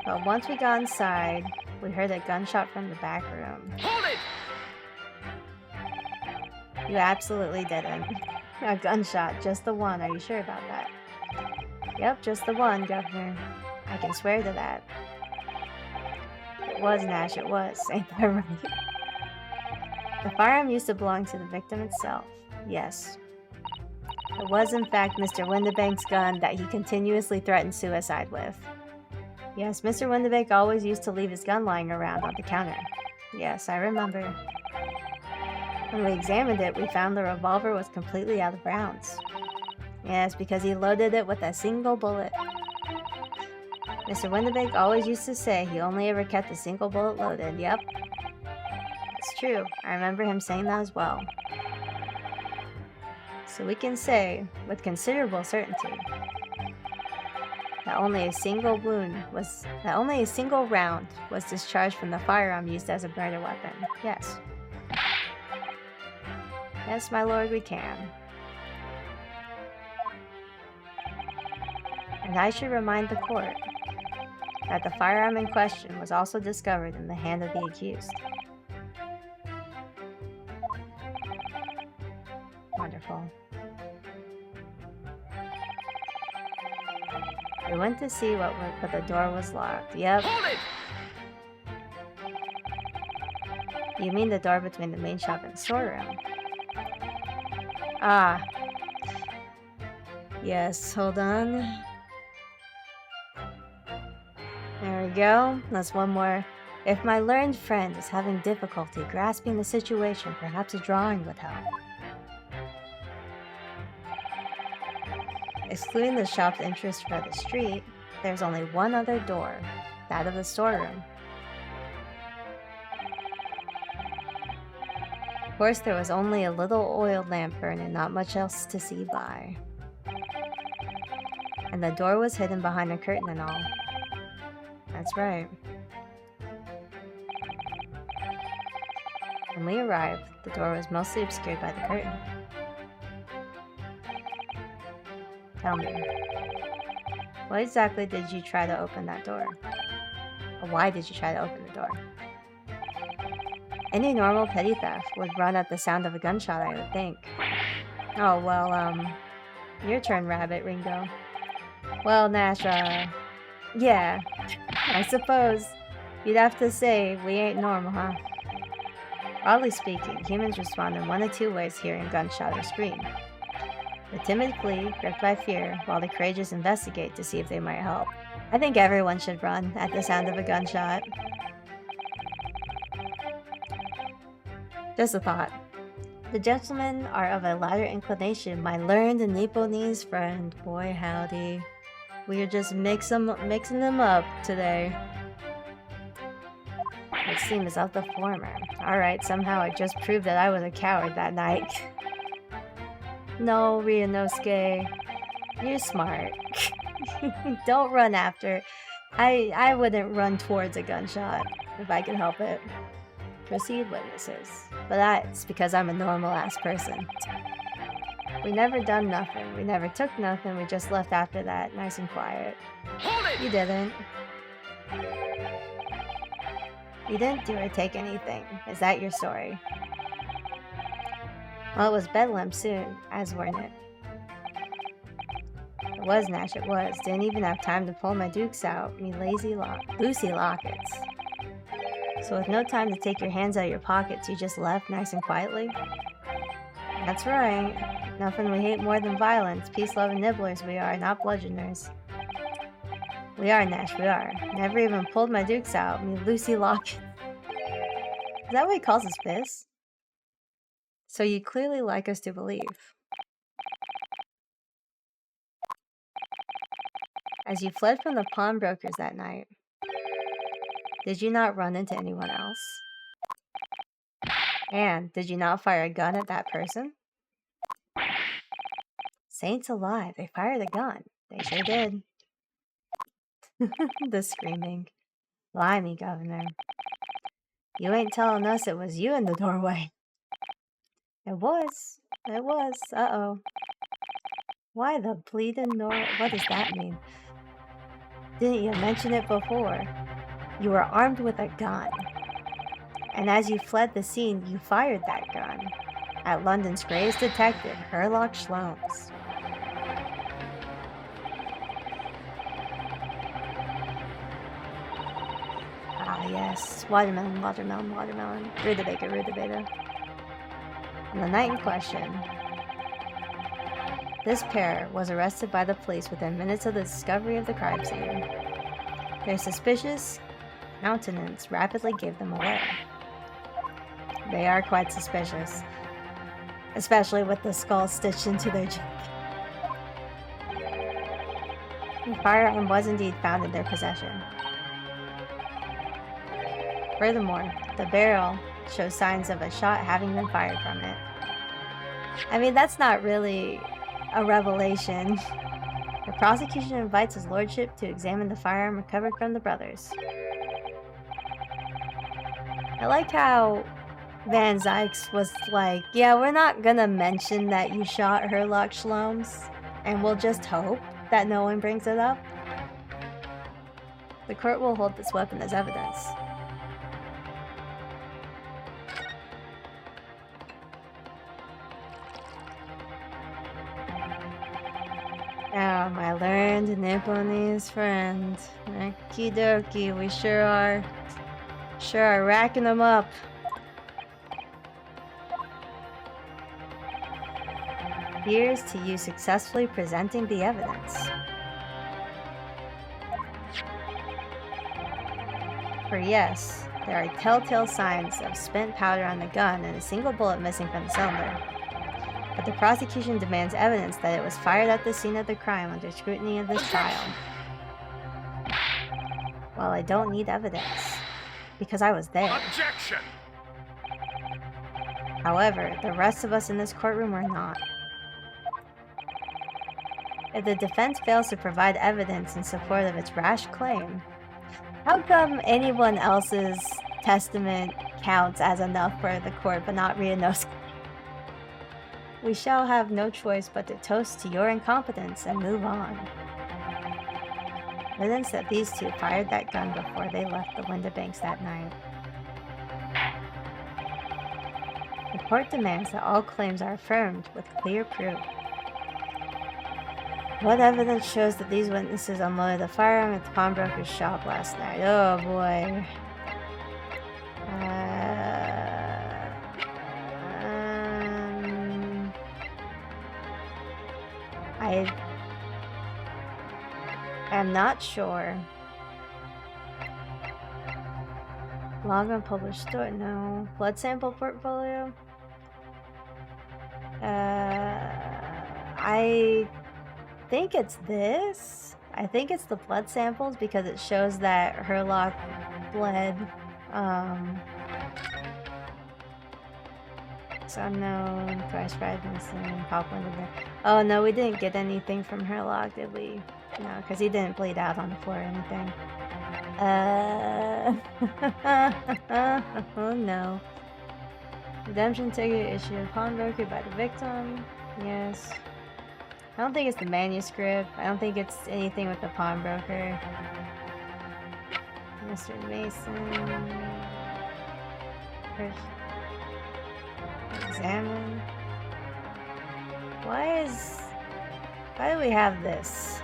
But once we got inside, we heard a gunshot from the back room. Hold it! You absolutely didn't. A gunshot, just the one. Are you sure about that? Yep, just the one, Governor. I can swear to that. It was, Nash, it was. Ain't that right? The firearm used to belong to the victim itself. Yes. It was, in fact, Mr. Windibank's gun that he continuously threatened suicide with. Yes, Mr. Windibank always used to leave his gun lying around on the counter. Yes, I remember. When we examined it, we found the revolver was completely out of rounds. Yes, because he loaded it with a single bullet. Mr. Windibank always used to say he only ever kept a single bullet loaded. Yep. It's true. I remember him saying that as well. So we can say, with considerable certainty, that only a single round was discharged from the firearm used as a murder weapon. Yes. Yes, my lord, we can. And I should remind the court that the firearm in question was also discovered in the hand of the accused. Wonderful. We went to see but the door was locked. Yep. Hold it! You mean the door between the main shop and the storeroom? Ah. Yes, hold on. There we go. That's one more. If my learned friend is having difficulty grasping the situation, perhaps a drawing would help. Excluding the shop's interest for the street, there's only one other door, that of the storeroom. Of course, there was only a little oil lamp burning, not much else to see by. And the door was hidden behind a curtain and all. That's right. When we arrived, the door was mostly obscured by the curtain. Tell me, what exactly did you try to open that door? Or why did you try to open the door? Any normal petty theft would run at the sound of a gunshot, I would think. Oh, well, your turn, Rabbit Ringo. Well, Nash, yeah, I suppose you'd have to say we ain't normal, huh? Broadly speaking, humans respond in one of two ways hearing a gunshot or scream. The timid flee, gripped by fear, while the courageous investigate to see if they might help. I think everyone should run at the sound of a gunshot. Just a thought. The gentlemen are of a lighter inclination, my learned Nipponese friend. Boy howdy. We are just mixing them up today. It seems of the former. Alright, somehow I just proved that I was a coward that night. No, Ryunosuke. You're smart. Don't run after. I wouldn't run towards a gunshot if I could help it. Proceed, witnesses. But that's because I'm a normal-ass person. We never done nothing. We never took nothing. We just left after that, nice and quiet. Hold it! You didn't. You didn't do or take anything. Is that your story? Well, it was Bedlam soon, as weren't it? It was, Nash, it was. Didn't even have time to pull my dukes out, me Lucy lockets. So with no time to take your hands out of your pockets, you just left nice and quietly? That's right. Nothing we hate more than violence. Peace-loving nibblers we are, not bludgeoners. We are, Nash, we are. Never even pulled my dukes out, me Lucy lockets. Is that what he calls his fist? So you clearly like us to believe. As you fled from the pawnbrokers that night, Did you not run into anyone else? And did you not fire a gun at that person? Saints alive, they fired a gun. They sure did. The screaming. Blimey, Governor. You ain't telling us it was you in the doorway. It was. It was. Uh-oh. Why the bleeding what does that mean? Didn't you mention it before? You were armed with a gun. And as you fled the scene, you fired that gun at London's greatest detective, Sherlock Holmes. Ah, yes. Watermelon, watermelon, watermelon. Rutabaga, rutabaga. On the night in question, this pair was arrested by the police within minutes of the discovery of the crime scene. Their suspicious countenance rapidly gave them away. They are quite suspicious, especially with the skull stitched into their jacket. The firearm was indeed found in their possession. Furthermore, the barrel shows signs of a shot having been fired from it. I mean, that's not really a revelation. The prosecution invites his lordship to examine the firearm recovered from the brothers. I like how Van Zykes was like, yeah, we're not gonna mention that you shot Sherlock Holmes, and we'll just hope that no one brings it up. The court will hold this weapon as evidence. Oh, my learned Nipponese friend. Okie dokie, we sure are racking them up. Here's to you successfully presenting the evidence. For yes, there are telltale signs of spent powder on the gun and a single bullet missing from the cylinder. But the prosecution demands evidence that it was fired at the scene of the crime under scrutiny of this trial. Well, I don't need evidence, because I was there. Objection! However, the rest of us in this courtroom were not. If the defense fails to provide evidence in support of its rash claim, how come anyone else's testament counts as enough for the court but not Riano's? We shall have no choice but to toast to your incompetence and move on. Evidence that these two fired that gun before they left the Windibanks that night. The court demands that all claims are affirmed with clear proof. What evidence shows that these witnesses unloaded the firearm at the pawnbroker's shop last night? Oh boy. I am not sure. Log unpublished story? No. Blood sample portfolio? I think it's this. I think it's the blood samples because it shows that Sherlock bled. It's unknown. Price fried missing. Pop window there. Oh no, we didn't get anything from Sherlock, did we? No, because he didn't bleed out on the floor or anything. Oh no. Redemption ticket issued a pawnbroker by the victim. Yes. I don't think it's the manuscript. I don't think it's anything with the pawnbroker. Mr. Mason. Examine. Why do we have this?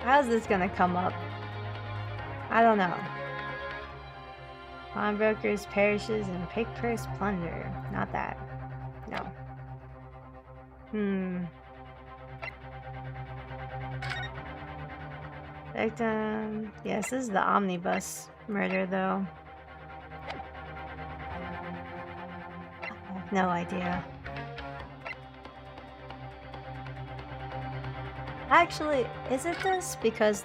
How's this gonna come up? I don't know. Pawnbrokers, parishes, and pick purse plunder. Not that. No. Victim. Yes, this is the omnibus murder, though. I have no idea. Actually, is it this? Because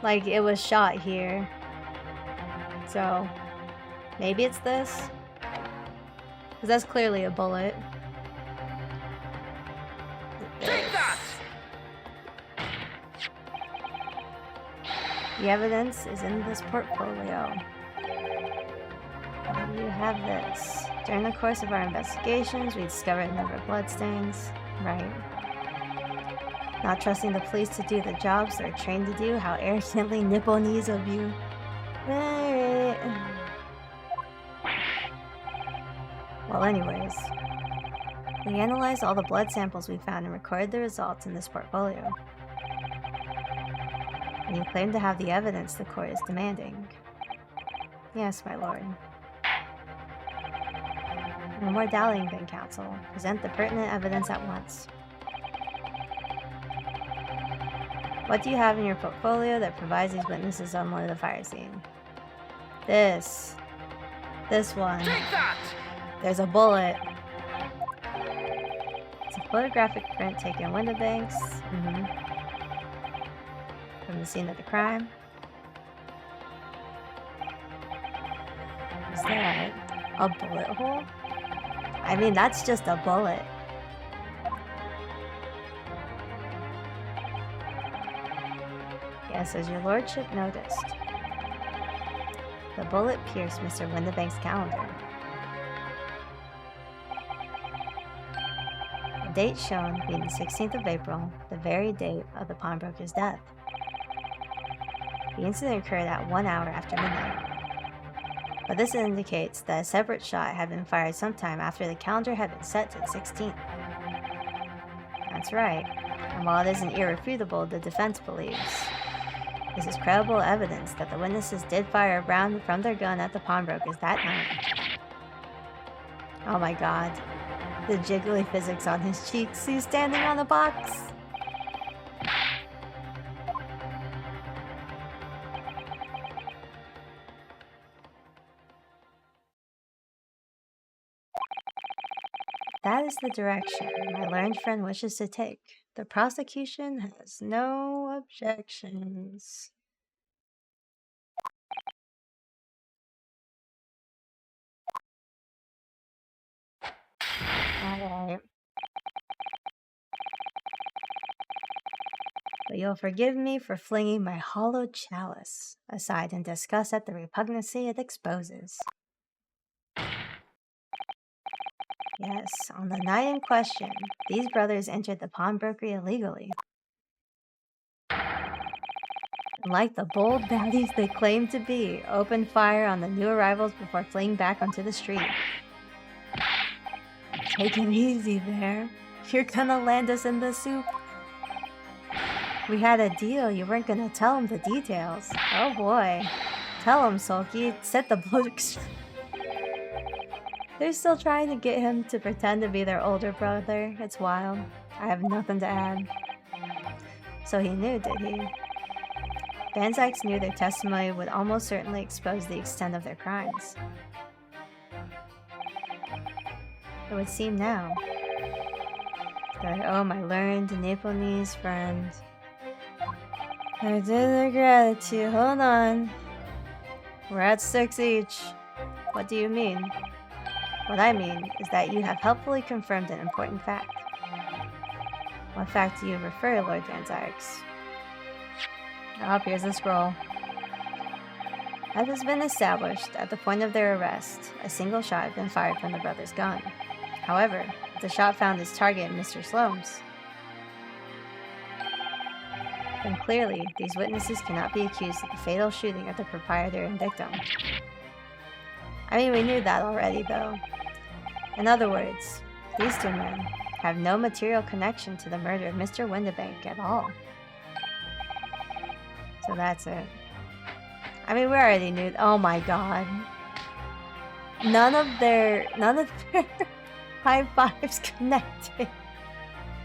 like, it was shot here. So, maybe it's this? Because that's clearly a bullet. Take that! The evidence is in this portfolio. Why do you have this? During the course of our investigations, we discovered a number of bloodstains. Right. Not trusting the police to do the jobs they're trained to do. How arrogantly Nipponese of you. Right. Well, anyways. We analyzed all the blood samples we found and recorded the results in this portfolio. And you claim to have the evidence the court is demanding. Yes, my lord. No more dallying, then, counsel. Present the pertinent evidence at once. What do you have in your portfolio that provides these witnesses on one of the fire scene? This. This one. Take that! There's a bullet. It's a photographic print taken in window banks. From the scene of the crime. Is that a bullet hole? I mean, that's just a bullet. Yes, as your lordship noticed. The bullet pierced Mr. Windibank's calendar. The date shown being the 16th of April, the very date of the pawnbroker's death. The incident occurred at 1 hour after midnight. But this indicates that a separate shot had been fired sometime after the calendar had been set to the 16th. That's right. And while it isn't irrefutable, the defense believes this is credible evidence that the witnesses did fire a round from their gun at the pawnbrokers that night. Oh my god. The jiggly physics on his cheeks. He's standing on a box. That is the direction my learned friend wishes to take. The prosecution has no objections. Alright. But you'll forgive me for flinging my hollow chalice aside in disgust at the repugnancy it exposes. Yes, on the night in question, these brothers entered the pawnbrokery illegally. And like the bold bandits they claimed to be, opened fire on the new arrivals before fleeing back onto the street. Take it easy there. You're gonna land us in the soup. We had a deal, you weren't gonna tell him the details. Oh boy. Tell him, Sulky. Set the books. They're still trying to get him to pretend to be their older brother. It's wild. I have nothing to add. So he knew, did he? Van Zykes knew their testimony would almost certainly expose the extent of their crimes. It would seem now that, oh, my learned Nipponese friend. I did their gratitude. Hold on. We're at 6 each. What do you mean? What I mean is that you have helpfully confirmed an important fact. What fact do you refer, Lord Van Zykes? Oh, here's the scroll. As has been established, at the point of their arrest, a single shot had been fired from the brother's gun. However, the shot found its target in Mr. Sloane's. Then clearly, these witnesses cannot be accused of the fatal shooting of the proprietor and victim. I mean, we knew that already, though. In other words, these two men have no material connection to the murder of Mr. Windibank at all. So that's it. I mean, we already knew. Oh my god. None of their high fives connected.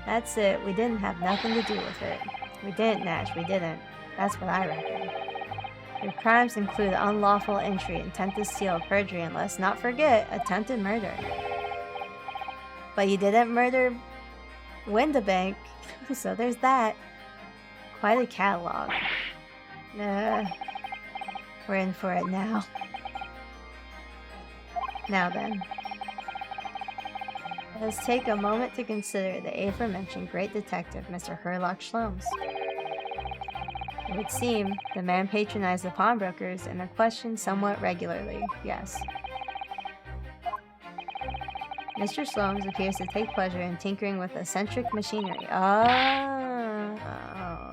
That's it. We didn't have nothing to do with it. We didn't, Nash. We didn't. That's what I reckon. Your crimes include unlawful entry, intent to steal, perjury, and let's not forget, attempted murder. But you didn't murder Windibank, so there's that. Quite a catalog. We're in for it now. Now then, let's take a moment to consider the aforementioned great detective, Mr. Herlock Sholmes. It would seem the man patronized the pawnbrokers and are questioned somewhat regularly, yes. Mr. Sholmes appears to take pleasure in tinkering with eccentric machinery. Oh,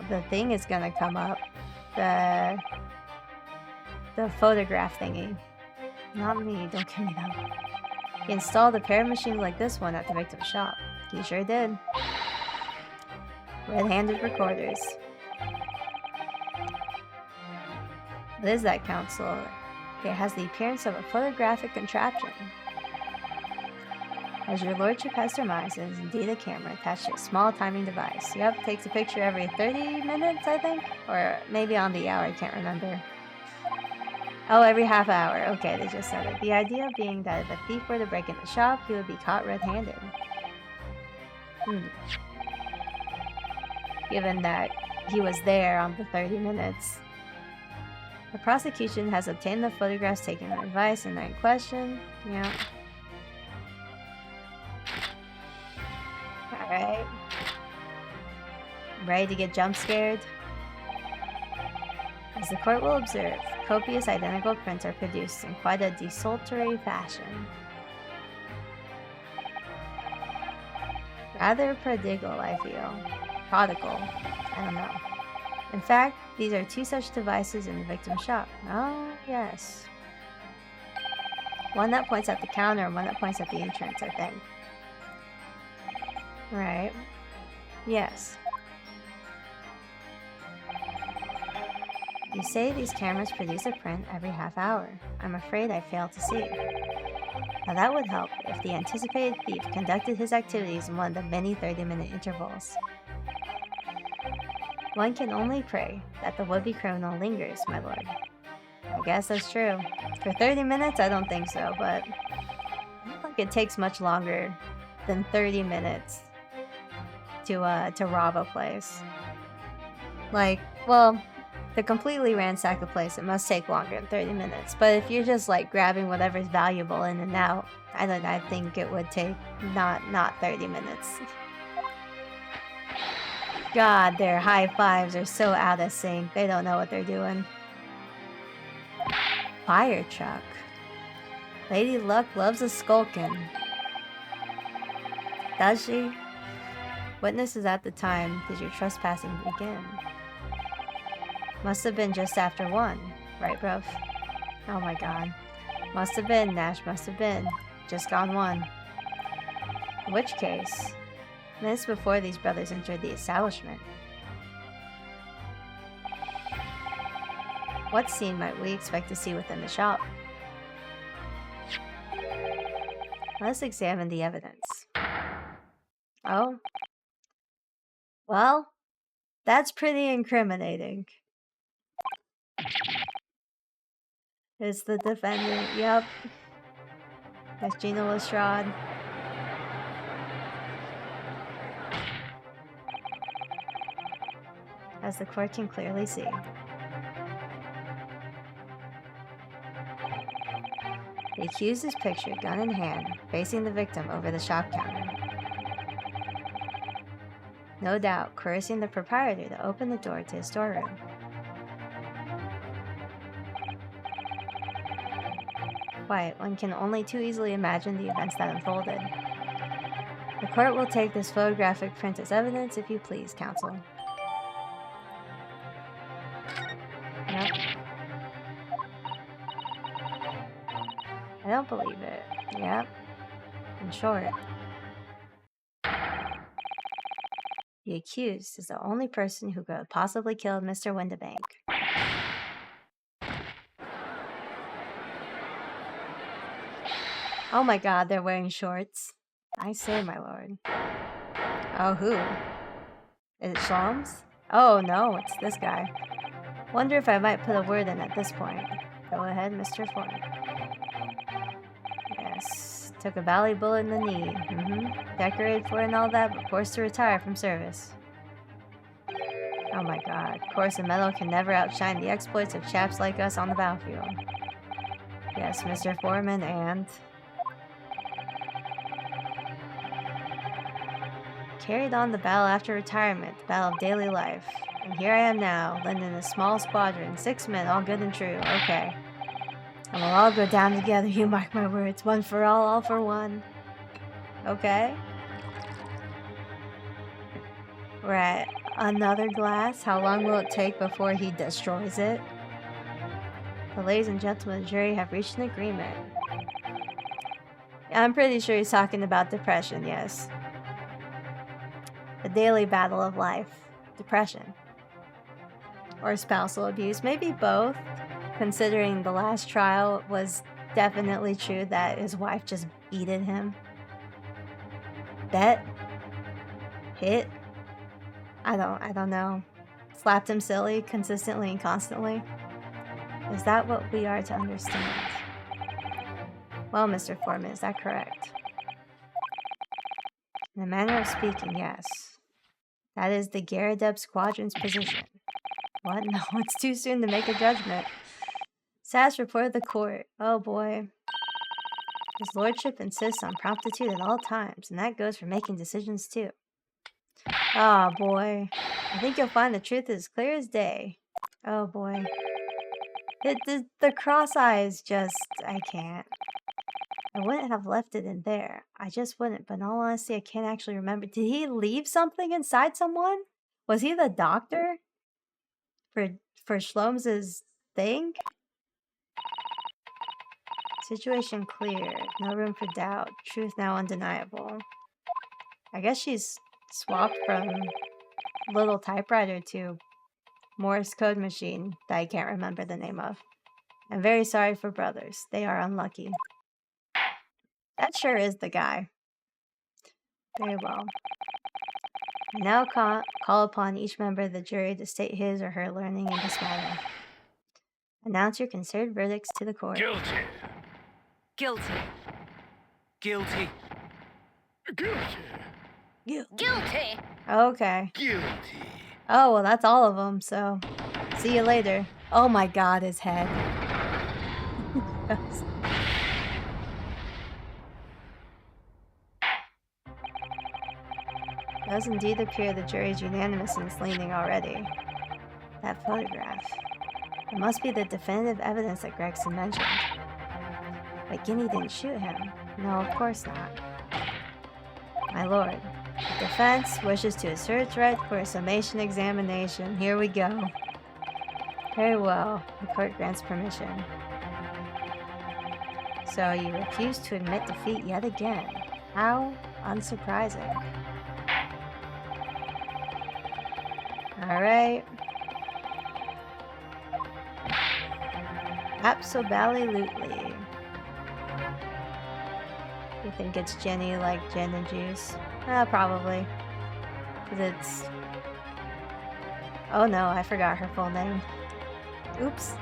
the thing is gonna come up. The photograph thingy. Not me, don't give me that. He installed a pair of machines like this one at the victim's shop. He sure did. Red-handed recorders. What is that, counsel? It has the appearance of a photographic contraption. As your lordship has surmised, it is indeed a camera attached to a small timing device. Yep, takes a picture every 30 minutes, I think? Or maybe on the hour, I can't remember. Oh, every half hour. Okay, they just said it. The idea being that if a thief were to break in the shop, he would be caught red-handed. Given that he was there on the 30 minutes. The prosecution has obtained the photographs taken on advice in that question. Yeah. Alright. Ready to get jump scared? As the court will observe, copious identical prints are produced in quite a desultory fashion. Rather prodigal, I feel. Prodigal. I don't know. In fact, these are two such devices in the victim's shop. Oh, yes. One that points at the counter and one that points at the entrance, I think. Right. Yes. You say these cameras produce a print every half hour. I'm afraid I fail to see. Now that would help if the anticipated thief conducted his activities in one of the many 30-minute intervals. One can only pray that the would-be criminal lingers, my lord. I guess that's true. For 30 minutes, I don't think so, but I don't think it takes much longer than 30 minutes to rob a place. Like, well, to completely ransack a place, it must take longer than 30 minutes. But if you're just like grabbing whatever's valuable in and out, I think it would take not 30 minutes. God, their high fives are so out of sync. They don't know what they're doing. Fire truck. Lady Luck loves a skulkin'. Does she? Witnesses at the time did your trespassing begin? Must have been just after 1, right, bruv? Oh my god. Must have been, Nash, must have been. Just gone 1. In which case, minutes before these brothers entered the establishment. What scene might we expect to see within the shop? Let's examine the evidence. Oh? Well, that's pretty incriminating. Is the defendant, yep. That's Gina Lestrade. As the court can clearly see. The accused is pictured, gun in hand, facing the victim over the shop counter. No doubt, coercing the proprietor to open the door to his storeroom. Quiet, one can only too easily imagine the events that unfolded. The court will take this photographic print as evidence, if you please, counsel. Yep. I don't believe it. Yep. In short, the accused is the only person who could have possibly killed Mr. Windibank. Oh my god, they're wearing shorts. I say, my lord. Oh, who? Is it Sholmes? Oh no, it's this guy. Wonder if I might put a word in at this point. Go ahead, Mr. Ford. Yes, took a bally bullet in the knee. Decorated for it and all that, but forced to retire from service. Oh my god, course of metal can never outshine the exploits of chaps like us on the battlefield. Yes, Mr. Foreman, and carried on the battle after retirement, the battle of daily life. And here I am now, led in a small squadron, 6 men, all good and true. Okay. And we'll all go down together, you mark my words. One for all for one. Okay. We're at another glass. How long will it take before he destroys it? The ladies and gentlemen of the jury have reached an agreement. I'm pretty sure he's talking about depression, yes. The daily battle of life. Depression. Or spousal abuse. Maybe both, considering the last trial was definitely true that his wife just beated him. Bet? Hit? I don't know. Slapped him silly, consistently and constantly? Is that what we are to understand? Well, Mr. Foreman, is that correct? In a manner of speaking, yes. That is the Garadeb Squadron's position. What? No, it's too soon to make a judgment. Sass reported the court. Oh boy. His lordship insists on promptitude at all times, and that goes for making decisions too. Oh boy. I think you'll find the truth is clear as day. Oh boy. The cross eyes just... I can't. I wouldn't have left it in there. I just wouldn't, but in all honesty, I can't actually remember. Did he leave something inside someone? Was he the doctor? For Shlom's thing? Situation clear. No room for doubt. Truth now undeniable. I guess she's swapped from little typewriter to Morse code machine that I can't remember the name of. I'm very sorry for brothers. They are unlucky. That sure is the guy. Very well. I now call upon each member of the jury to state his or her learning in this matter. Announce your considered verdicts to the court. Guilty. Guilty. Guilty. Guilty. Guilty. Okay. Guilty. Oh, well, that's all of them, so see you later. Oh my god, his head. It does indeed appear the jury is unanimous in its leaning already. That photograph. It must be the definitive evidence that Gregson mentioned. But Guinea didn't shoot him. No, of course not. My lord, the defense wishes to assert its right for a summation examination. Here we go. Very well. The court grants permission. So you refuse to admit defeat yet again. How unsurprising. Alright. Absolutely. You think it's Jenny like gin and juice? Probably. Because it's... Oh no, I forgot her full name. Oops.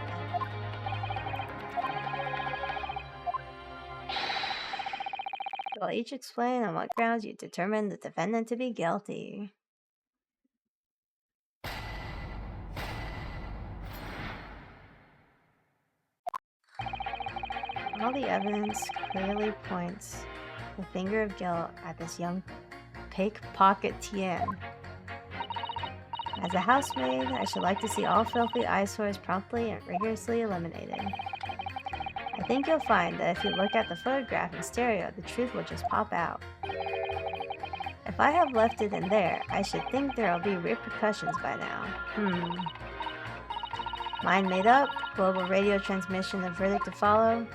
You'll each explain on what grounds you determined the defendant to be guilty. All the evidence clearly points the finger of guilt at this young pickpocket Tien. As a housemaid, I should like to see all filthy eyesores promptly and rigorously eliminated. I think you'll find that if you look at the photograph in stereo, the truth will just pop out. If I have left it in there, I should think there'll be repercussions by now. Mind made up, global radio transmission of verdict to follow.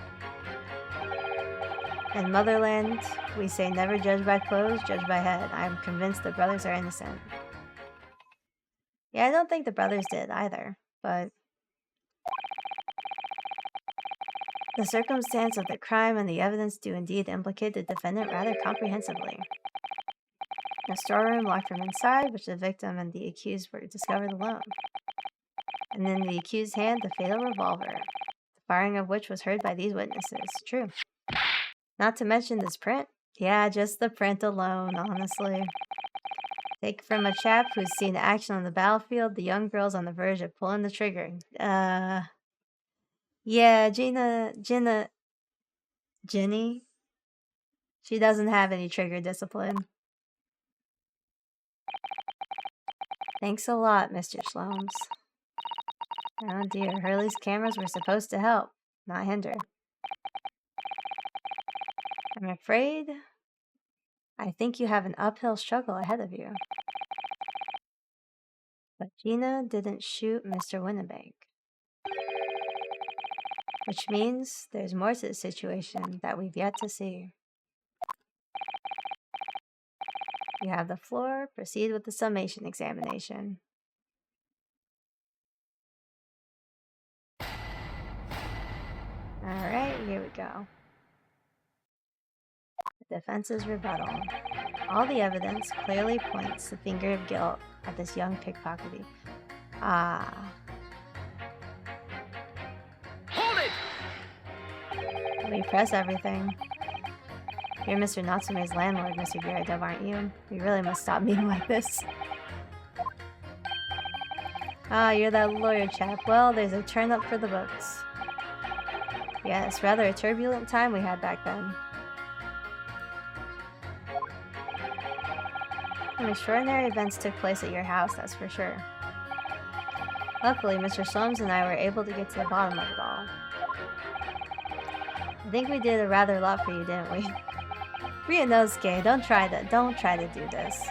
In Motherland, we say never judge by clothes, judge by head. I am convinced the brothers are innocent. Yeah, I don't think the brothers did either, but... The circumstance of the crime and the evidence do indeed implicate the defendant rather comprehensively. A storeroom locked from inside, which the victim and the accused were discovered alone. And in the accused's hand, the fatal revolver, the firing of which was heard by these witnesses. True. Not to mention this print. Yeah, just the print alone, honestly. Take from a chap who's seen action on the battlefield, the young girl's on the verge of pulling the trigger. Yeah, Jenny, she doesn't have any trigger discipline. Thanks a lot, Mr. Slomes. Oh dear, Hurley's cameras were supposed to help, not hinder. I'm afraid I think you have an uphill struggle ahead of you. But Gina didn't shoot Mr. Winnebank. Which means there's more to the situation that we've yet to see. You have the floor. Proceed with the summation examination. Alright, here we go. The defense's rebuttal. All the evidence clearly points the finger of guilt at this young pickpocketer. Ah. Hold it! We press everything. You're Mr. Natsume's landlord, Mr. Gyarados, aren't you? We really must stop meeting like this. Ah, you're that lawyer chap. Well, there's a turn up for the books. Yes, rather a turbulent time we had back then. Some extraordinary events took place at your house, that's for sure. Luckily, Mr. Slomes and I were able to get to the bottom of it all. I think we did a rather lot for you, didn't we? Ryunosuke, don't try to do this.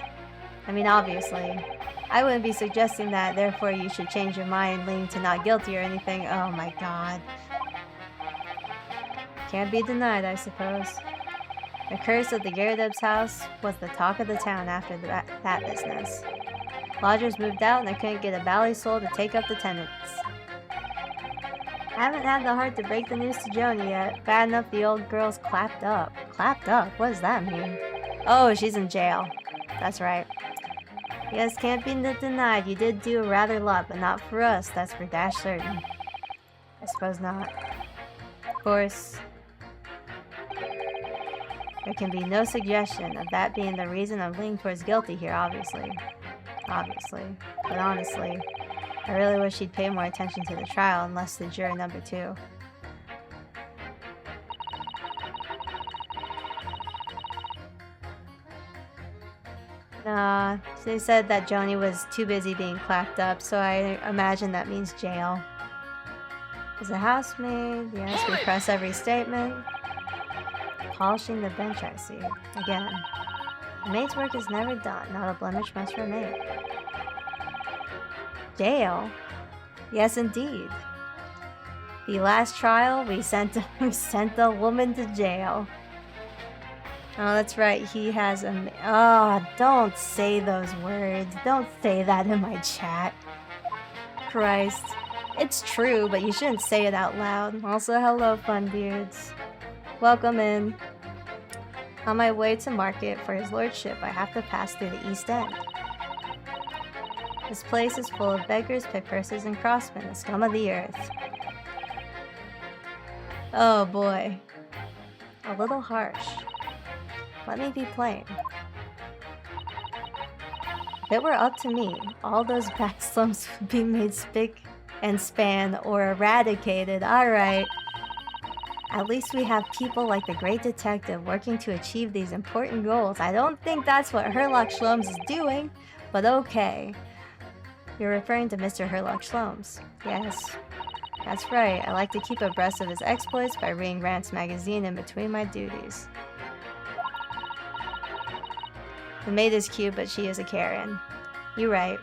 I mean, obviously. I wouldn't be suggesting that, therefore you should change your mind, leaning to not guilty or anything. Oh my god. Can't be denied, I suppose. The curse of the Gyarados house was the talk of the town after that business. Lodgers moved out and I couldn't get a bally soul to take up the tenants. I haven't had the heart to break the news to Joni yet. Bad enough the old girl's clapped up. Clapped up? What does that mean? Oh, she's in jail. That's right. Yes, can't be denied. You did do a rather lot, but not for us. That's for dash certain. I suppose not. Of course, there can be no suggestion of that being the reason I'm leaning towards guilty here, obviously. But honestly, I really wish he'd pay more attention to the trial and less to juror number 2. Nah, they said that Joni was too busy being clapped up, so I imagine that means jail. Is a housemaid? Yes, we press every statement. Polishing the bench, I see. Again, the maid's work is never done, not a blemish must remain. Jail? Yes, indeed. The last trial, we sent the woman to jail. Oh, that's right. He has a... Oh, don't say those words. Don't say that in my chat. Christ. It's true, but you shouldn't say it out loud. Also, hello, Funbeards. Welcome in. On my way to market for his lordship, I have to pass through the East End. This place is full of beggars, pickpursers, and crossmen, the scum of the earth. Oh boy. A little harsh. Let me be plain. If it were up to me, all those back slums would be made spick and span or eradicated. Alright. At least we have people like the great detective working to achieve these important goals. I don't think that's what Herlock Sholmes is doing, but okay. You're referring to Mr. Herlock Sholmes. Yes. That's right. I like to keep abreast of his exploits by reading Rant's magazine in between my duties. The maid is cute, but she is a Karen. You're right.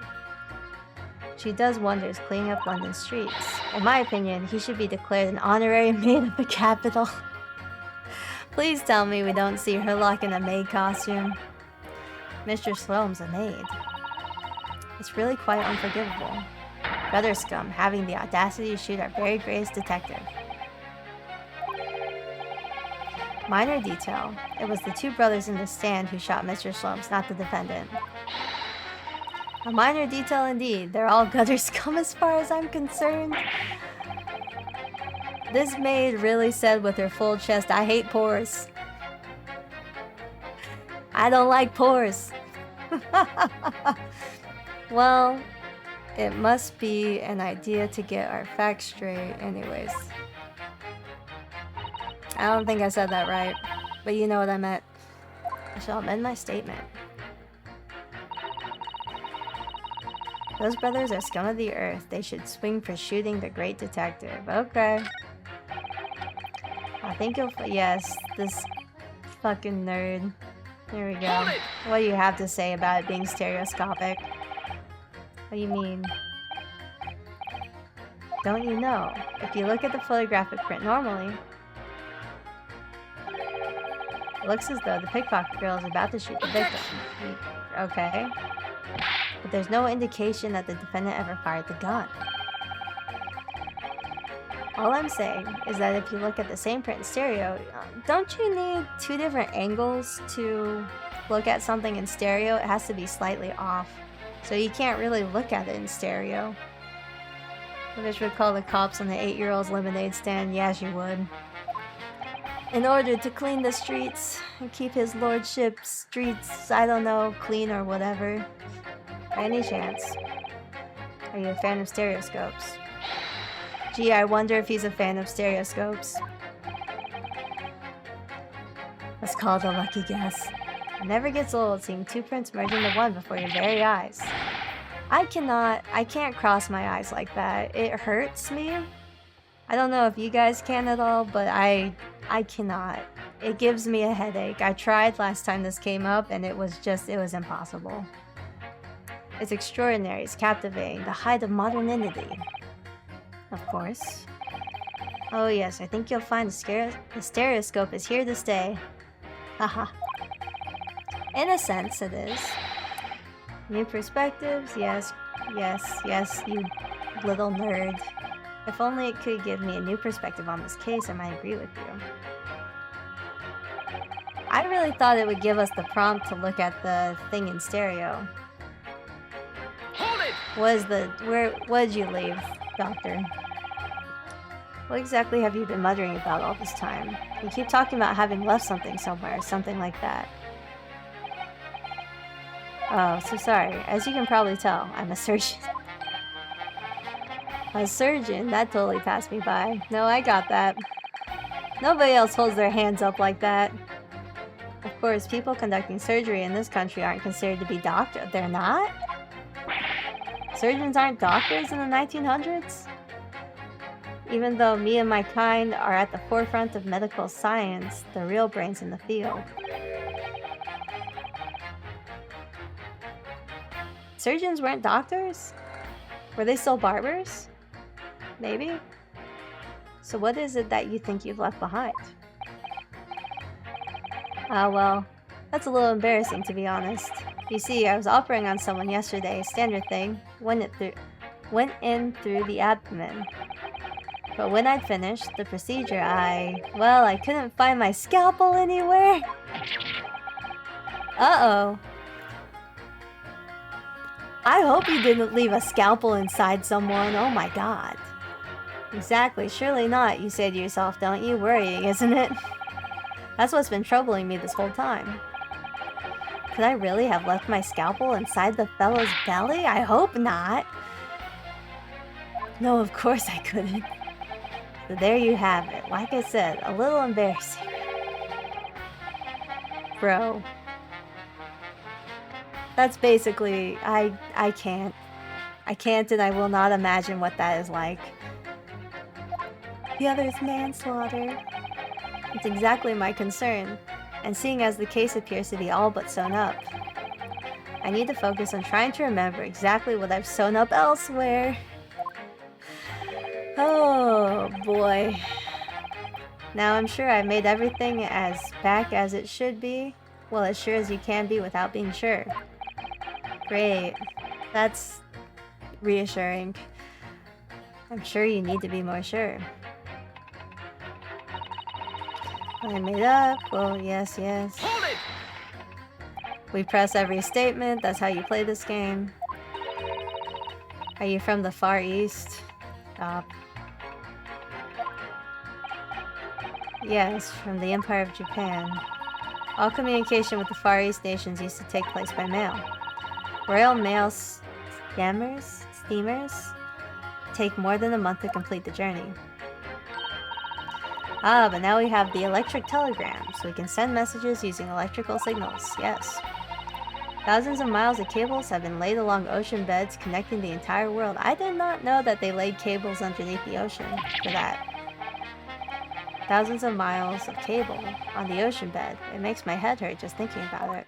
She does wonders cleaning up London streets. In my opinion, he should be declared an honorary maid of the capital. Please tell me we don't see Herlock in a maid costume. Mr. Slome's a maid. It's really quite unforgivable. Brother scum having the audacity to shoot our very greatest detective. Minor detail. It was the 2 brothers in the stand who shot Mr. Slomes, not the defendant. A minor detail indeed. They're all gutter scum as far as I'm concerned. This maid really said with her full chest, I hate pores. I don't like pores. Well, it must be an idea to get our facts straight anyways. I don't think I said that right, but you know what I meant. I shall amend my statement. Those brothers are scum of the earth. They should swing for shooting the great detective. Okay. I think you'll... Yes, this fucking nerd. Here we go. What do you have to say about it being stereoscopic? What do you mean? Don't you know? If you look at the photographic print normally, it looks as though the pickpocket girl is about to shoot the victim. Okay. But there's no indication that the defendant ever fired the gun. All I'm saying is that if you look at the same print in stereo, don't you need two different angles to look at something in stereo? It has to be slightly off. So you can't really look at it in stereo. I wish we'd call the cops on the 8-year-old's lemonade stand. Yeah, she would. In order to clean the streets and keep his lordship's streets, I don't know, clean or whatever. By any chance, are you a fan of stereoscopes? Gee, I wonder if he's a fan of stereoscopes. Let's call it a lucky guess. It never gets old seeing two prints merge into one before your very eyes. I can't cross my eyes like that. It hurts me. I don't know if you guys can at all, but I cannot. It gives me a headache. I tried last time this came up and it was impossible. It's extraordinary, it's captivating, the height of modernity. Of course. Oh yes, I think you'll find the stereoscope is here to stay. Haha. In a sense, it is. New perspectives, yes, you little nerd. If only it could give me a new perspective on this case, I might agree with you. I really thought it would give us the prompt to look at the thing in stereo. Hold it! What did you leave, Doctor? What exactly have you been muttering about all this time? You keep talking about having left something somewhere, something like that. Oh, so sorry. As you can probably tell, I'm a surgeon. A surgeon? That totally passed me by. No, I got that. Nobody else holds their hands up like that. Of course, people conducting surgery in this country aren't considered to be doctors. They're not? Surgeons aren't doctors in the 1900s? Even though me and my kind are at the forefront of medical science, the real brains in the field. Surgeons weren't doctors? Were they still barbers? Maybe? So what is it that you think you've left behind? Ah, well, that's a little embarrassing to be honest. You see, I was operating on someone yesterday, standard thing, went in through the abdomen. But when I'd finished the procedure, I couldn't find my scalpel anywhere. Uh-oh. I hope you didn't leave a scalpel inside someone, oh my god. Exactly, surely not, you say to yourself, don't you? Worrying, isn't it? That's what's been troubling me this whole time. Could I really have left my scalpel inside the fellow's belly? I hope not. No, of course I couldn't. So there you have it. Like I said, a little embarrassing. Bro. That's basically, I can't. I can't and I will not imagine what that is like. The other is manslaughter. It's exactly my concern. And seeing as the case appears to be all but sewn up, I need to focus on trying to remember exactly what I've sewn up elsewhere. Oh boy. Now I'm sure I've made everything as back as it should be. Well, as sure as you can be without being sure. Great. That's reassuring. I'm sure you need to be more sure. I made up. Well, yes. Hold it! We press every statement. That's how you play this game. Are you from the Far East? Stop. Yes, from the Empire of Japan. All communication with the Far East nations used to take place by mail. Royal Mail steamers take more than a month to complete the journey. Ah, but now we have the electric telegrams. We can send messages using electrical signals, yes. Thousands of miles of cables have been laid along ocean beds connecting the entire world. I did not know that they laid cables underneath the ocean for that. Thousands of miles of cable on the ocean bed. It makes my head hurt just thinking about it.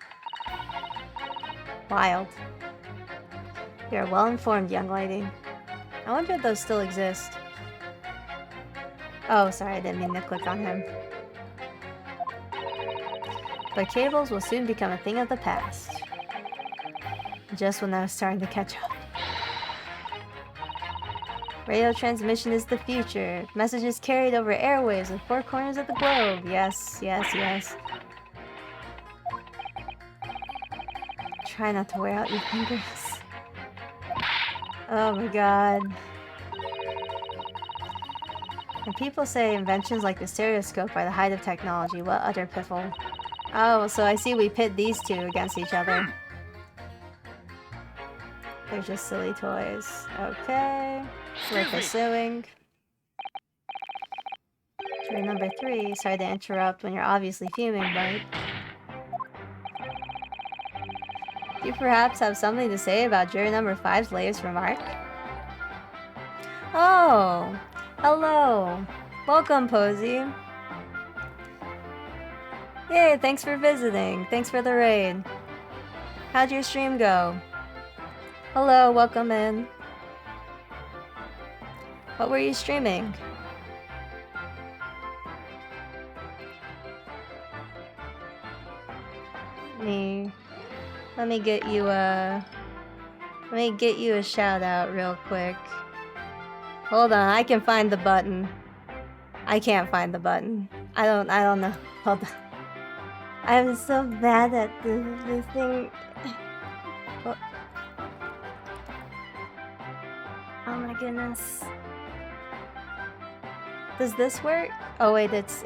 Wild. You're well-informed, young lady. I wonder if those still exist. Oh, sorry, I didn't mean to click on him. But cables will soon become a thing of the past. Just when I was starting to catch up. Radio transmission is the future. Messages carried over airwaves in 4 corners of the globe. Yes, yes, yes. Try not to wear out your fingers. Oh my god. And people say inventions like the stereoscope are the height of technology. What utter piffle. Oh, so I see we pit these two against each other. They're just silly toys. Okay. We're pursuing. Jury number 3. Sorry to interrupt when you're obviously fuming, but... Do you perhaps have something to say about jury number 5's latest remark? Oh! Hello! Welcome, Posey. Yay, thanks for visiting. Thanks for the raid. How'd your stream go? Hello, welcome in. What were you streaming? Let me get you a shout out real quick. Hold on, I can find the button. I can't find the button. I don't know. Hold on. I'm so bad at the thing. Oh my goodness. Does this work? Oh wait, it's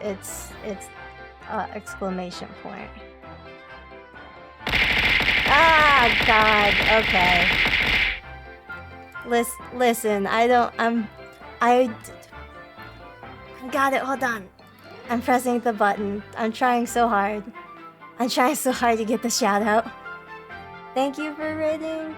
exclamation point. Ah, God. Okay. Listen. I got it. Hold on. I'm pressing the button. I'm trying so hard. I'm trying so hard to get the shout out. Thank you for raiding.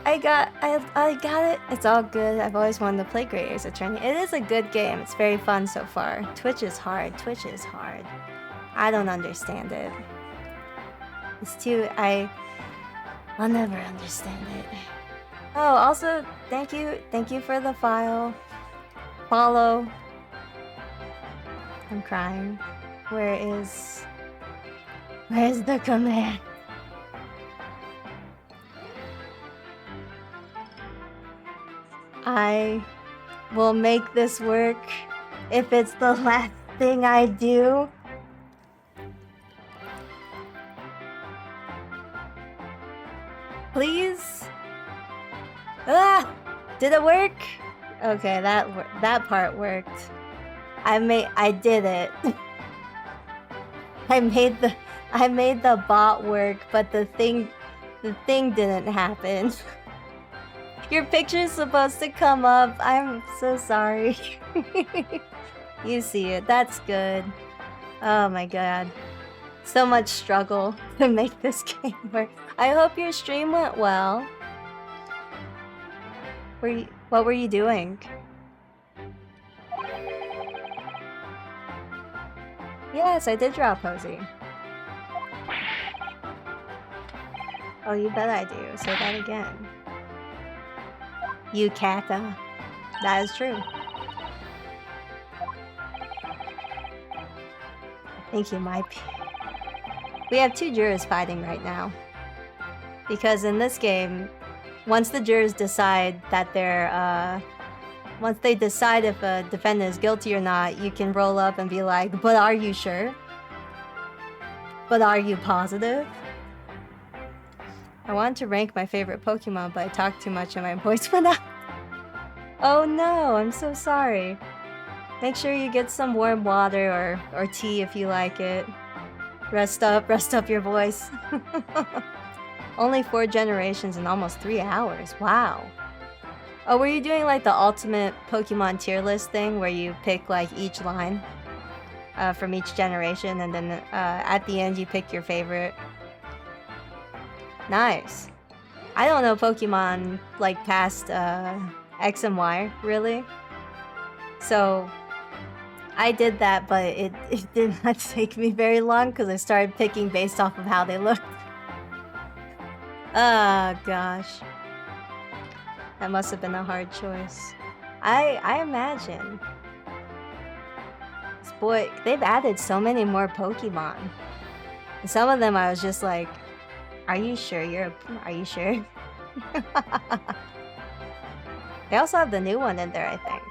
I got it. It's all good. I've always wanted to play Great Ace Attorney. It is a good game. It's very fun so far. Twitch is hard. I don't understand it. I'll never understand it. Oh, also, thank you for the follow. I'm crying. Where's the command? I will make this work if it's the last thing I do. Please? Ah! Did it work? Okay, that part worked. I did it. I made the bot work, but the thing didn't happen. Your picture's supposed to come up. I'm so sorry. You see it. That's good. Oh my god. So much struggle to make this game work. I hope your stream went well. What were you doing? Yes, I did draw Posey. Oh, you bet I do. Say that again. You cata. That is true. I think you might be. We have 2 jurors fighting right now. Because in this game, once the jurors decide that they're, once they decide if a defendant is guilty or not, you can roll up and be like, but are you sure? But are you positive? I wanted to rank my favorite Pokemon, but I talked too much and my voice went out. Oh no, I'm so sorry. Make sure you get some warm water or tea if you like it. Rest up your voice. Only 4 generations in almost 3 hours. Wow. Oh, were you doing like the ultimate Pokemon tier list thing where you pick like each line? from each generation, and then at the end you pick your favorite. Nice. I don't know Pokemon like past X and Y, really. So I did that, but it did not take me very long because I started picking based off of how they looked. Oh gosh. That must have been a hard choice. I imagine. Boy, they've added so many more Pokemon. And some of them I was just like, are you sure are you sure? They also have the new one in there, I think.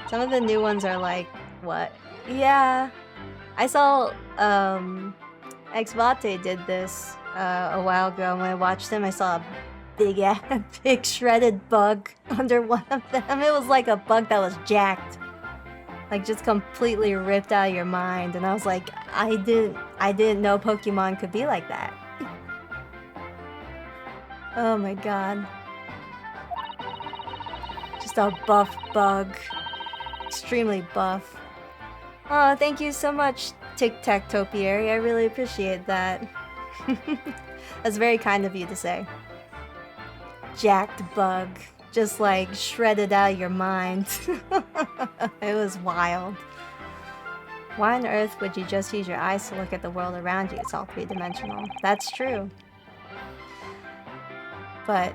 Some of the new ones are like, what? Yeah. I saw Xbate did this a while ago. When I watched him, I saw a big shredded bug under one of them. It was like a bug that was jacked. Like just completely ripped out of your mind. And I was like, I didn't know Pokemon could be like that. Oh my god. Just a buff bug. Extremely buff. Oh, thank you so much, Tic-Tac-Topiary. I really appreciate that. That's very kind of you to say. Jacked bug. Just like shredded out of your mind. It was wild. Why on earth would you just use your eyes to look at the world around you? It's all three-dimensional. That's true. But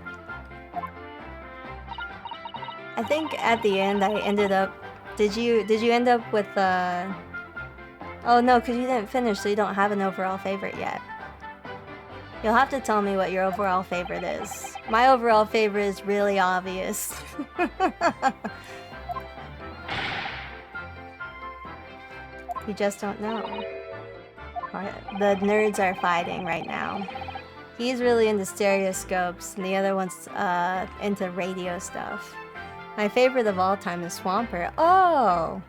I think at the end I ended up... Did you end up with Oh no, because you didn't finish, so you don't have an overall favorite yet. You'll have to tell me what your overall favorite is. My overall favorite is really obvious. You just don't know. The nerds are fighting right now. He's really into stereoscopes, and the other one's into radio stuff. My favorite of all time is Swampert. Oh!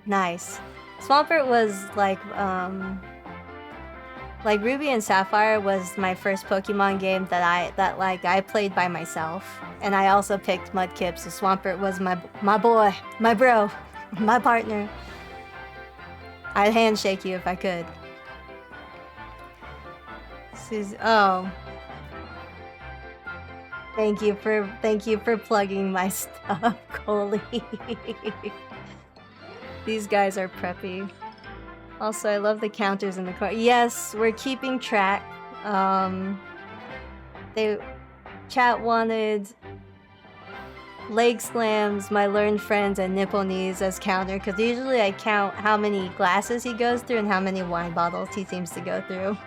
Nice. Swampert was like Ruby and Sapphire was my first Pokemon game that I played by myself. And I also picked Mudkip, so Swampert was my boy, my bro, my partner. I'd handshake you if I could. Oh. Thank you for plugging my stuff, Coley. These guys are preppy. Also, I love the counters in the car. Yes, we're keeping track. Chat wanted leg slams, my learned friends, and nipple knees as counter, because usually I count how many glasses he goes through and how many wine bottles he seems to go through.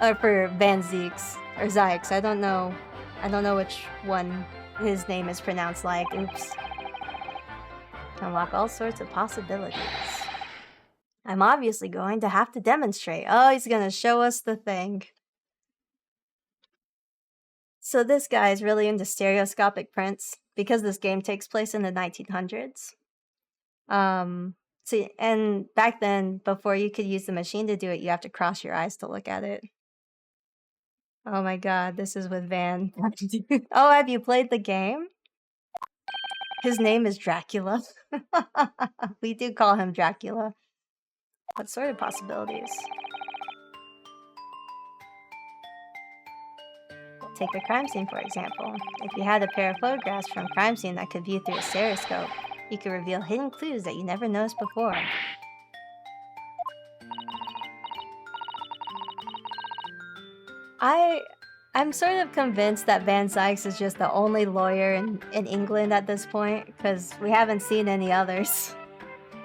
Or for Van Zeeks or Zykes, I don't know which one his name is pronounced like. Oops. Unlock all sorts of possibilities. I'm obviously going to have to demonstrate. Oh, he's gonna show us the thing. So this guy is really into stereoscopic prints because this game takes place in the 1900s. See, and back then, before you could use the machine to do it, you have to cross your eyes to look at it. Oh my god, this is with Van. Oh, have you played the game? His name is Dracula. We do call him Dracula. What sort of possibilities? Take a crime scene, for example. If you had a pair of photographs from a crime scene that could view through a stereoscope, you could reveal hidden clues that you never noticed before. I'm sort of convinced that Van Zykes is just the only lawyer in England at this point, because we haven't seen any others.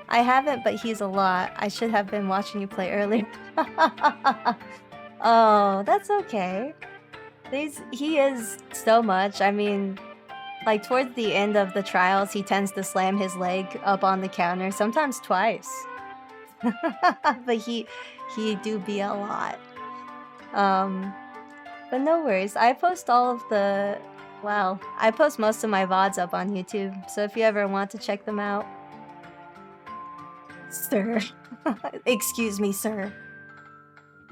I haven't, but he's a lot. I should have been watching you play earlier. Oh, that's okay. He is so much. I mean, like towards the end of the trials, he tends to slam his leg up on the counter, sometimes twice. But he do be a lot. But no worries. I post I post most of my VODs up on YouTube, so if you ever want to check them out. Sir. Excuse me, sir.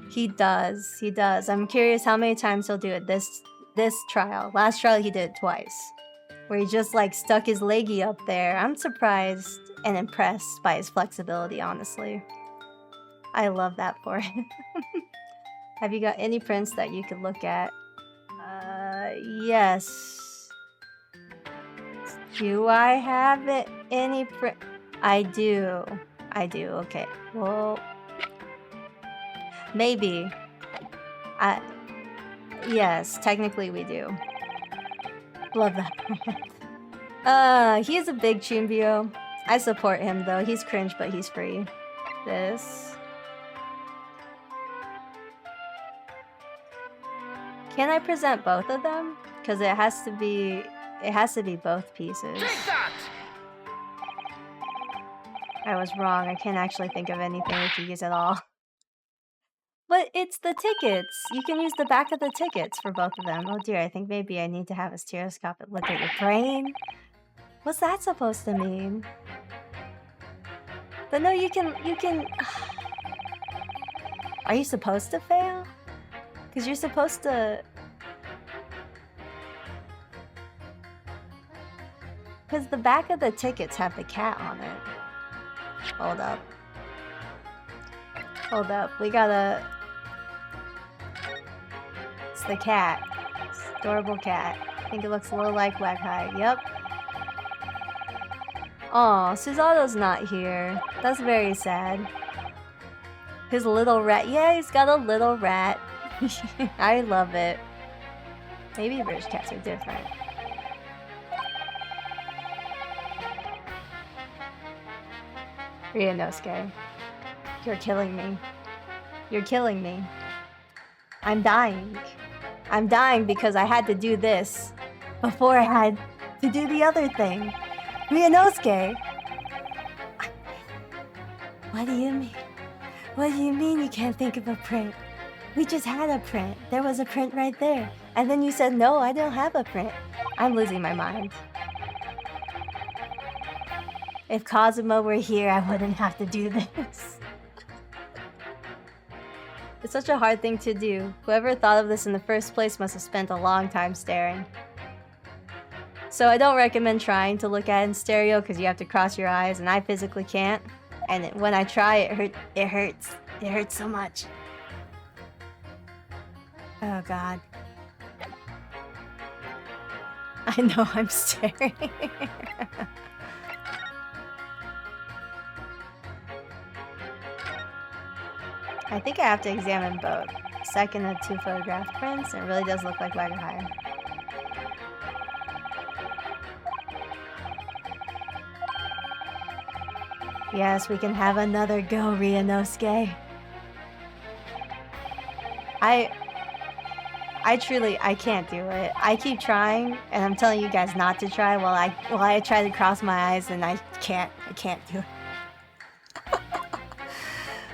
He does. I'm curious how many times he'll do it this trial. Last trial he did it twice. where he just like stuck his leggy up there. I'm surprised and impressed by his flexibility, honestly. I love that for him. Have you got any prints that you could look at? Yes. Do I have it? Any print? I do. I do. Okay. Well, maybe. Yes, technically we do. Love that print. He is a big Chumbio. I support him though. He's cringe, but he's free. This. Can I present both of them? Because it has to be both pieces. Take that! I was wrong. I can't actually think of anything we could use at all. But it's the tickets. You can use the back of the tickets for both of them. Oh dear, I think maybe I need to have a stereoscopic look at your brain. What's that supposed to mean? But no, you can... Are you supposed to fail? Because you're supposed to... Because the back of the tickets have the cat on it. Hold up. Hold up. We gotta... It's the cat. It's adorable cat. I think it looks a little like Waghai. Yep. Aw, Susato's not here. That's very sad. His little rat. Yeah, he's got a little rat. I love it. Maybe British cats are different. Ryunosuke, you're killing me. You're killing me. I'm dying. I'm dying because I had to do this before I had to do the other thing. Ryunosuke! What do you mean? What do you mean you can't think of a print? We just had a print. There was a print right there. And then you said, no, I don't have a print. I'm losing my mind. If Kazuma were here, I wouldn't have to do this. It's such a hard thing to do. Whoever thought of this in the first place must have spent a long time staring. So I don't recommend trying to look at it in stereo because you have to cross your eyes, and I physically can't. And when I try, it hurts. It hurts so much. Oh god. I know I'm staring. I think I have to examine both. Second of two photograph prints, and it really does look like Waghai. Yes, we can have another go, Ryunosuke. I truly, I can't do it. I keep trying, and I'm telling you guys not to try while I try to cross my eyes, and I can't do it.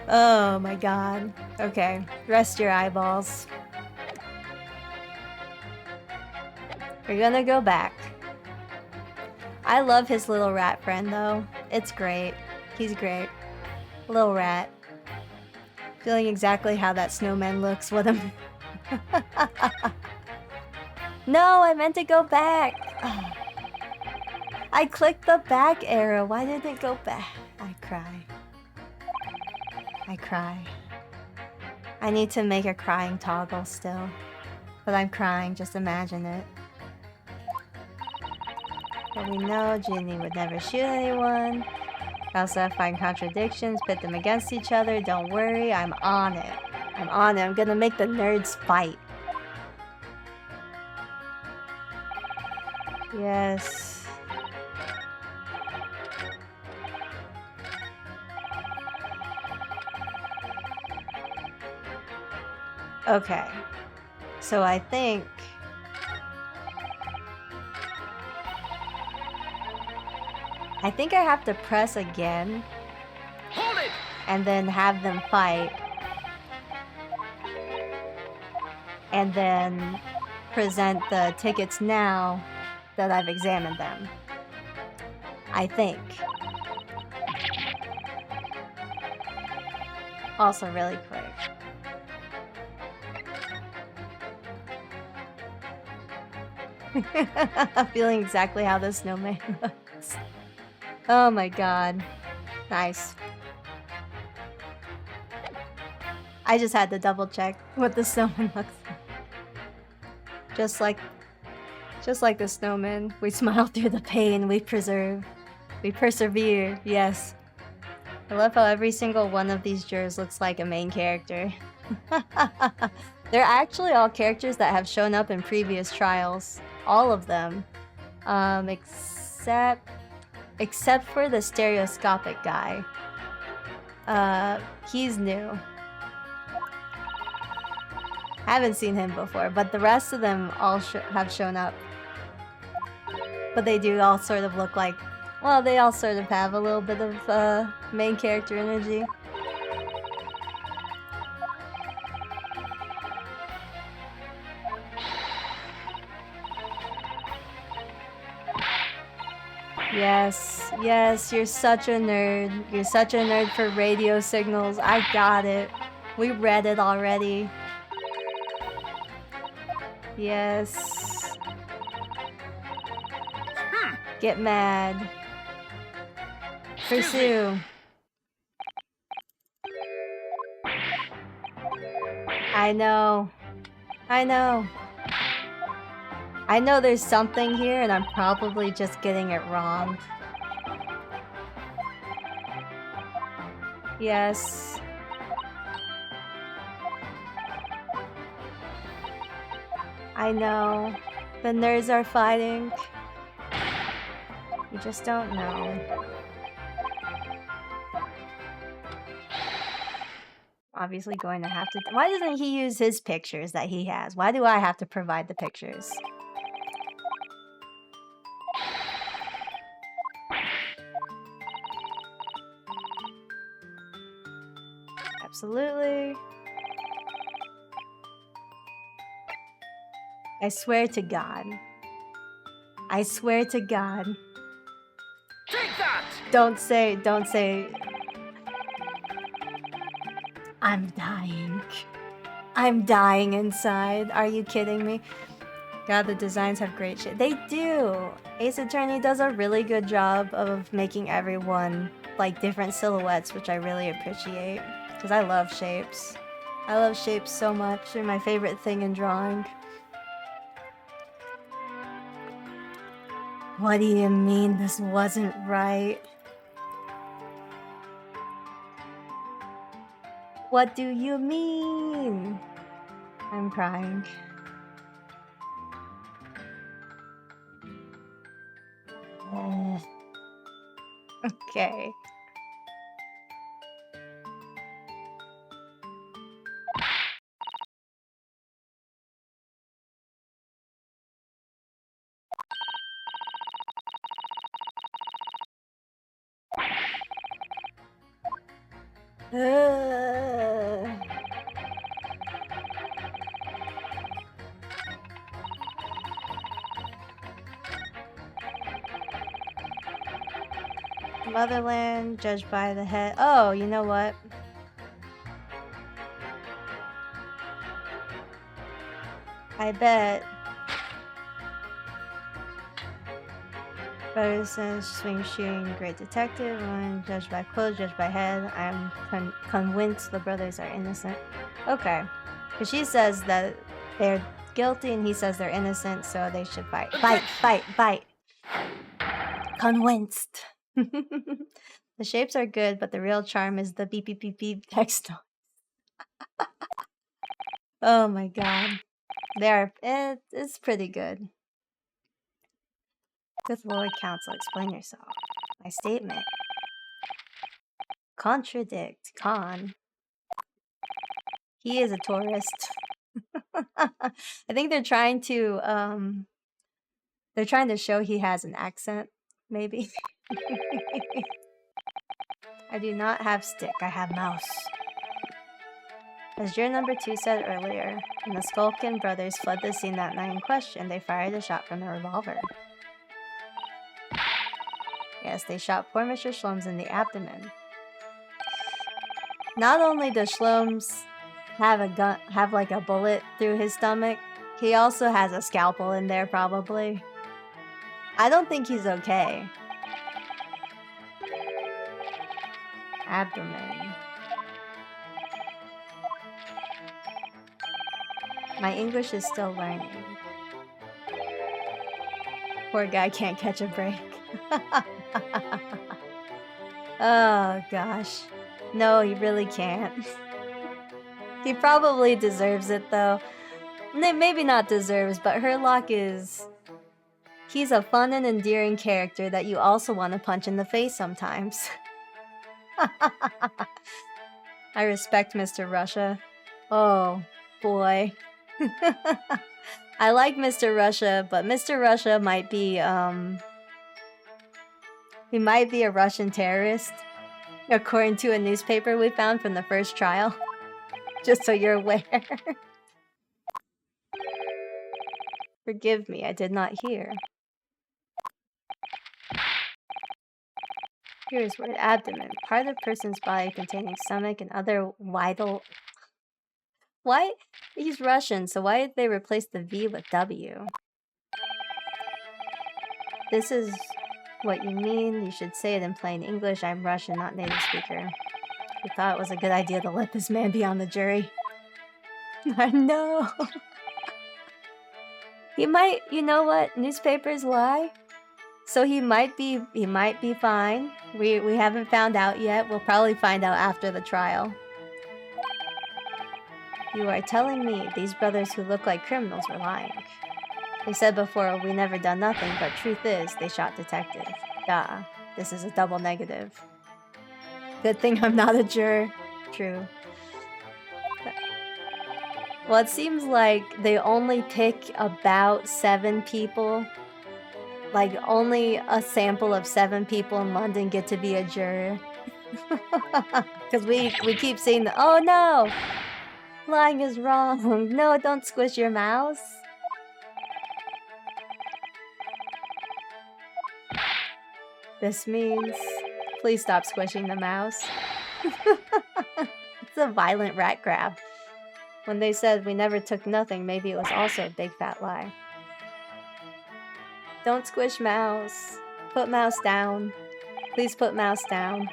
Oh my god. Okay, rest your eyeballs. We're gonna go back. I love his little rat friend though. It's great. He's great. Little rat. Feeling exactly how that snowman looks with him. No, I meant to go back. Oh. I clicked the back arrow. Why didn't it go back? I cry. I cry. I need to make a crying toggle still. But I'm crying, just imagine it. But we know Ginny would never shoot anyone. I also find contradictions, pit them against each other. Don't worry, I'm on it. I'm on it. I'm gonna make the nerds fight. Yes. Okay. So I think... I have to press again. Hold it! And then have them fight. And then present the tickets now that I've examined them. I think. Also really quick. Feeling exactly how the snowman looks. Oh my god. Nice. I just had to double check what the snowman looks like. Just like the snowman, we smile through the pain, we persevere, yes. I love how every single one of these jurors looks like a main character. They're actually all characters that have shown up in previous trials. All of them. Except for the stereoscopic guy. He's new. Haven't seen him before, but the rest of them all have shown up. But they do all sort of look like, well, they all sort of have a little bit of main character energy. Yes, yes, you're such a nerd. You're such a nerd for radio signals. I got it. We read it already. Yes. Get mad. Pursue. I know. I know. I know there's something here and I'm probably just getting it wrong. Yes. I know. The nerds are fighting. You just don't know. Obviously going to have to... Why doesn't he use his pictures that he has? Why do I have to provide the pictures? Absolutely. I swear to God. I swear to God. Take that! Don't say... I'm dying. I'm dying inside. Are you kidding me? God, the designs have great shit. They do! Ace Attorney does a really good job of making everyone like different silhouettes, which I really appreciate. Because I love shapes. I love shapes so much. They're my favorite thing in drawing. What do you mean this wasn't right? What do you mean? I'm crying. Okay. Motherland, judged by the head. Oh, you know what? I bet. Ferguson, swing shooting, great detective. One judged by clothes, judged by head. I'm convinced the brothers are innocent. Okay. Because she says that they're guilty and he says they're innocent, so they should fight. Fight, fight, fight. Convinced. The shapes are good, but the real charm is the beep beep beep beep text noise. Oh my god. It's pretty good. Good Lord Counsel, explain yourself. My statement. Contradict. Con. He is a tourist. I think they're trying to show he has an accent, maybe. I do not have stick, I have mouse. As juror number 2 said earlier, when the Skulkin brothers fled the scene that night in question, they fired a shot from their revolver. Yes, they shot poor Mr. Shlums in the abdomen. Not only does Shlums have like a bullet through his stomach, He also has a scalpel in there, probably. I don't think he's okay. Abdomen. My English is still learning. Poor guy can't catch a break. Oh gosh. No, he really can't. He probably deserves it though. Maybe not deserves, but Herlock is... He's a fun and endearing character that you also want to punch in the face sometimes. I respect Mr. Russia. Oh, boy. I like Mr. Russia, but Mr. Russia might be, he might be a Russian terrorist, according to a newspaper we found from the first trial. Just so you're aware. Forgive me, I did not hear. Here's word abdomen. Part of the person's body containing stomach and other vital... Why? He's Russian, so why did they replace the V with W? This is what you mean. You should say it in plain English. I'm Russian, not native speaker. We thought it was a good idea to let this man be on the jury. I know. He might, you know what? Newspapers lie. So he might be fine. We haven't found out yet. We'll probably find out after the trial. You are telling me these brothers who look like criminals were lying. They said before, we never done nothing, but truth is, they shot detective. Duh. This is a double negative. Good thing I'm not a juror. True. Well, it seems like they only pick about 7 people. Like, only a sample of 7 people in London get to be a juror. Because we keep saying, that, oh no! Lying is wrong. No, don't squish your mouse. This means... Please stop squishing the mouse. It's a violent rat grab. When they said we never took nothing, maybe it was also a big fat lie. Don't squish mouse. Put mouse down. Please put mouse down.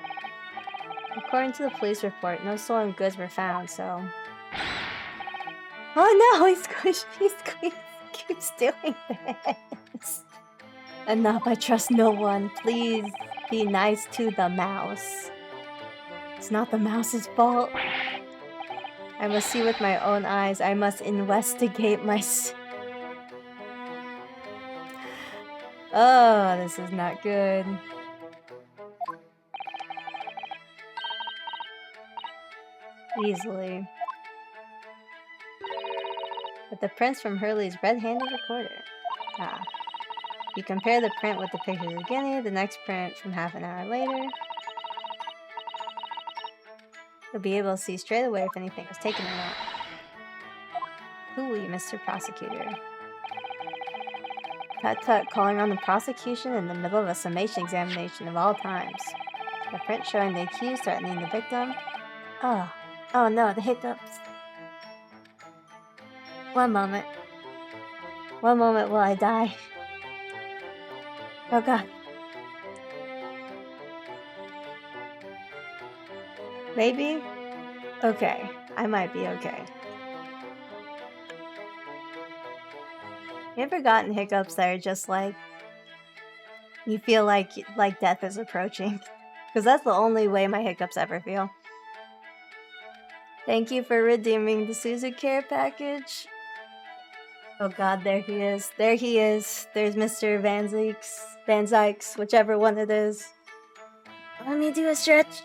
According to the police report, no stolen goods were found, so... Oh no, he keeps doing this. Enough, I trust no one. Please be nice to the mouse. It's not the mouse's fault. I must see with my own eyes. I must investigate my... Oh, this is not good. Easily. But the prints from Hurley's red-handed recorder. Ah. You compare the print with the picture of the beginning, the next print from half an hour later. You'll be able to see straight away if anything was taken or not. Hooey, Mr. Prosecutor. Tut-tut, calling on the prosecution in the middle of a summation examination of all times. The print showing the accused threatening the victim. Oh. Oh no, the hiccups. One moment. One moment will I die. Oh god. Maybe? Okay. I might be okay. You ever gotten hiccups that are just like... You feel like death is approaching? Because that's the only way my hiccups ever feel. Thank you for redeeming the Susan Care package. Oh god, there he is. There he is. There's Mr. Van Zykes, whichever one it is. Let me do a stretch.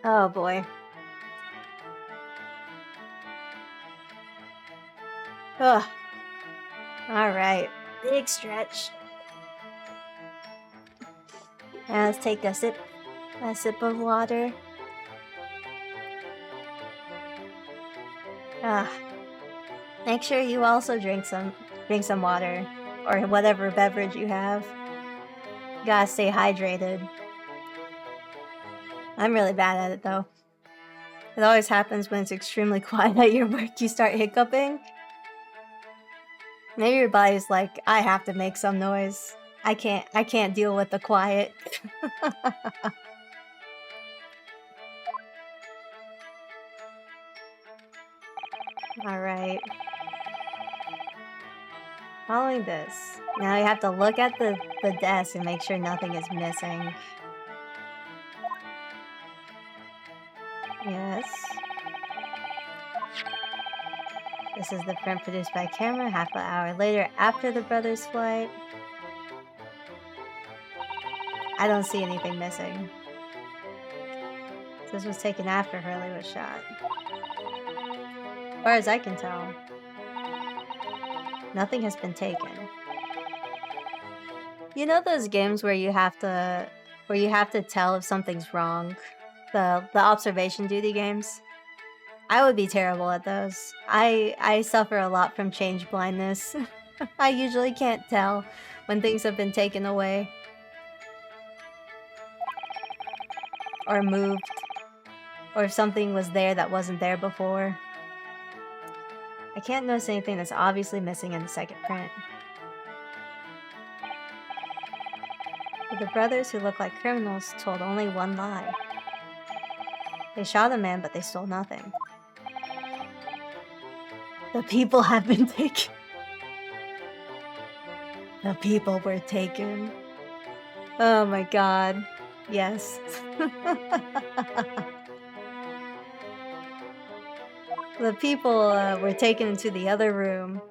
Oh boy. Ugh. Alright. Big stretch. Now let's take a sip of water. Make sure you also drink some water or whatever beverage you have. Gotta stay hydrated. I'm really bad at it though. It always happens when it's extremely quiet at your work, you start hiccuping. Maybe your body's like, I have to make some noise. I can't deal with the quiet. Alright. Following this. Now you have to look at the desk and make sure nothing is missing. Yes. This is the print produced by camera half an hour later after the brothers' flight. I don't see anything missing. This was taken after Hurley was shot. As far as I can tell, nothing has been taken. You know those games where you have to tell if something's wrong? The observation duty games? I would be terrible at those. I suffer a lot from change blindness. I usually can't tell when things have been taken away. Or moved. Or if something was there that wasn't there before. I can't notice anything that's obviously missing in the second print. But the brothers who look like criminals told only one lie. They shot a man, but they stole nothing. The people have been taken. The people were taken. Oh my god. Yes. The people were taken into the other room.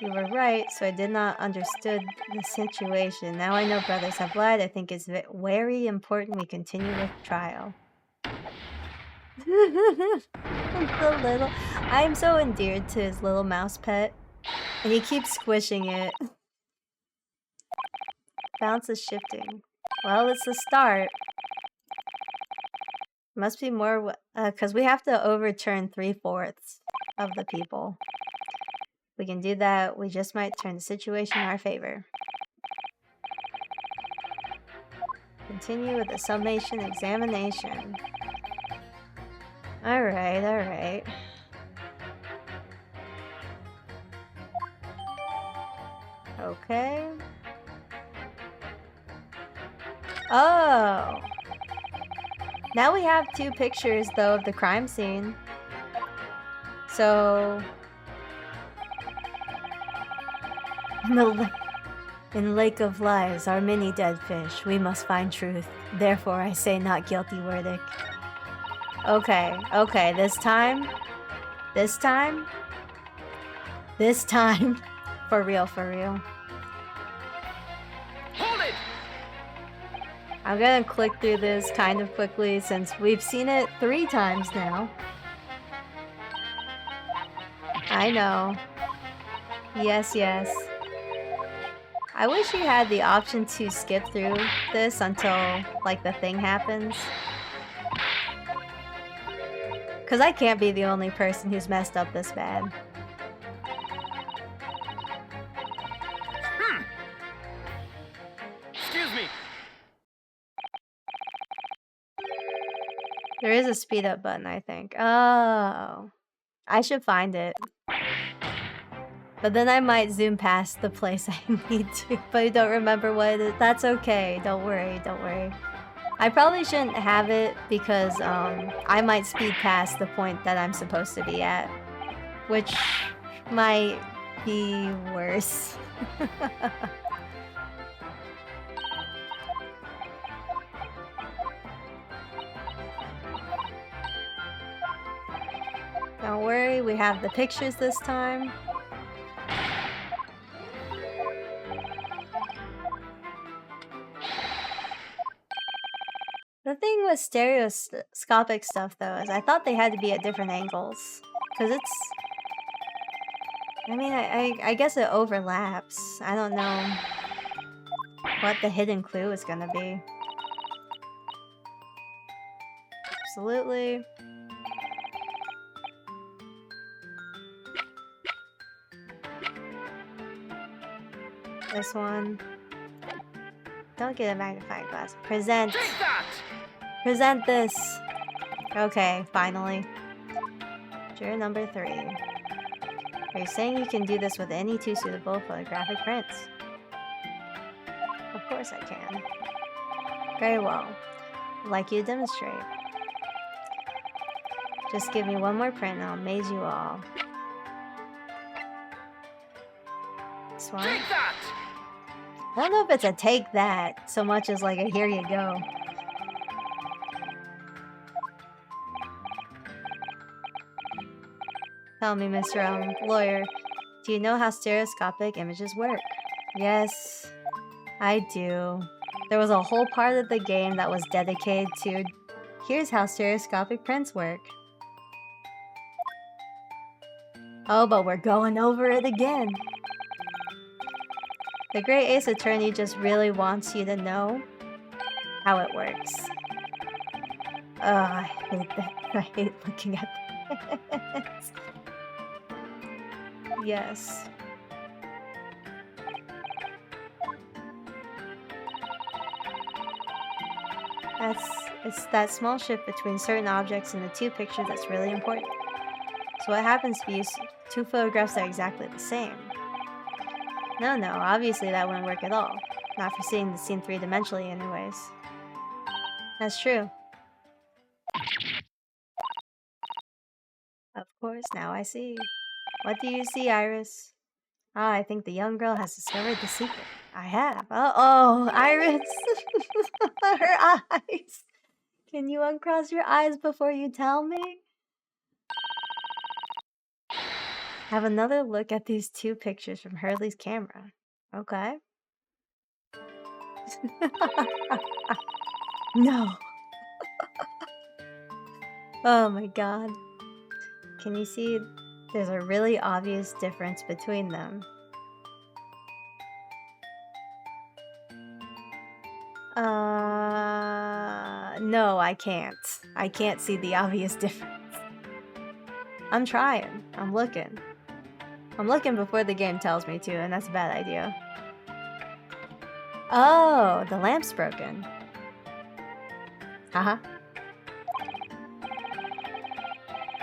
You were right, so I did not understood the situation. Now I know brothers have lied. I think it's very important we continue with trial. The little... I'm so endeared to his little mouse pet. And he keeps squishing it. Balance is shifting. Well, it's the start. Must be more... because we have to overturn 3/4 of the people. We can do that, we just might turn the situation in our favor. Continue with the summation examination. Alright, alright. Okay. Oh! Now we have 2 pictures, though, of the crime scene. So... In Lake of Lies, our many dead fish, we must find truth. Therefore, I say not guilty verdict. Okay, okay, this time. For real, for real. Hold it! I'm gonna click through this kind of quickly since we've seen it 3 times now. I know. Yes, yes. I wish you had the option to skip through this until, like, the thing happens. Because I can't be the only person who's messed up this bad. Excuse me. There is a speed up button, I think. Oh. I should find it. But then I might zoom past the place I need to, but I don't remember what it is. That's okay. Don't worry, don't worry. I probably shouldn't have it because I might speed past the point that I'm supposed to be at. Which might be worse. Don't worry, we have the pictures this time. The thing with stereoscopic stuff, though, is I thought they had to be at different angles. Because it's... I mean, I guess it overlaps. I don't know what the hidden clue is gonna be. Absolutely. This one. Don't get a magnifying glass. Present. Take that! Present this. Okay, finally. Juror number 3. Are you saying you can do this with any 2 suitable photographic prints? Of course I can. Very well. I'd like you to demonstrate. Just give me one more print and I'll amaze you all. This one? Take that! I don't know if it's a take that so much as like a here you go. Tell me, Mr. Lawyer, do you know how stereoscopic images work? Yes, I do. There was a whole part of the game that was dedicated to here's how stereoscopic prints work. Oh, but we're going over it again. The Great Ace Attorney just really wants you to know how it works. I hate that. I hate looking at this. Yes. It's that small shift between certain objects in the 2 pictures that's really important. So what happens if you use 2 photographs that are exactly the same? No, obviously that wouldn't work at all. Not for seeing the scene 3-dimensionally anyways. That's true. Of course, now I see. What do you see, Iris? Ah, I think the young girl has discovered the secret. I have. Oh, Iris! Her eyes! Can you uncross your eyes before you tell me? Have another look at these 2 pictures from Hurley's camera. Okay. No. Oh my god. Can you see there's a really obvious difference between them? No, I can't. I can't see the obvious difference. I'm trying. I'm looking. I'm looking before the game tells me to, and that's a bad idea. Oh, the lamp's broken. Haha.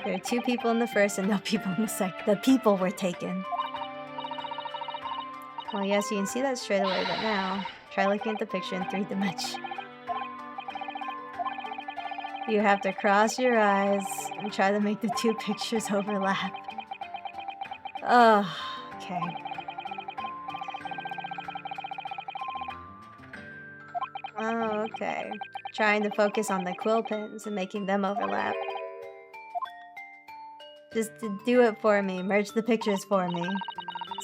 There are 2 people in the first and no people in the second. The people were taken. Well, yes, you can see that straight away, but now, try looking at the picture in 3 dimensions. You have to cross your eyes and try to make the 2 pictures overlap. Oh, okay. Oh, okay. Trying to focus on the quill pens and making them overlap. Just do it for me. Merge the pictures for me.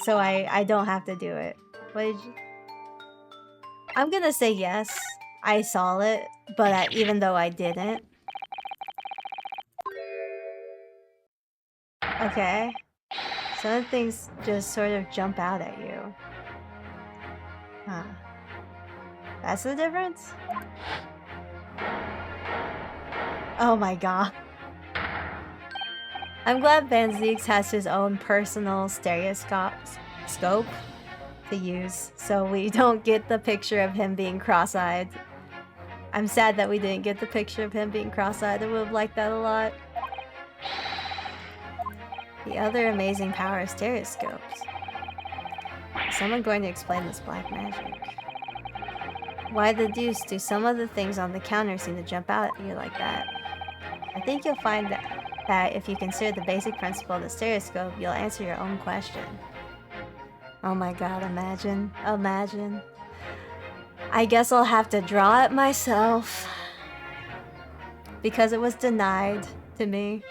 So I don't have to do it. What did you... I'm gonna say yes. I saw it, but even though I didn't. Okay. Some things just sort of jump out at you. Huh. That's the difference? Oh my god. I'm glad Vanzeeks has his own personal stereoscope to use, so we don't get the picture of him being cross-eyed. I'm sad that we didn't get the picture of him being cross-eyed. I would have liked that a lot. The other amazing power of stereoscopes. Is someone going to explain this black magic? Why the deuce do some of the things on the counter seem to jump out at you like that? I think you'll find that if you consider the basic principle of the stereoscope, you'll answer your own question. Oh my god, imagine. Imagine. I guess I'll have to draw it myself. Because it was denied to me.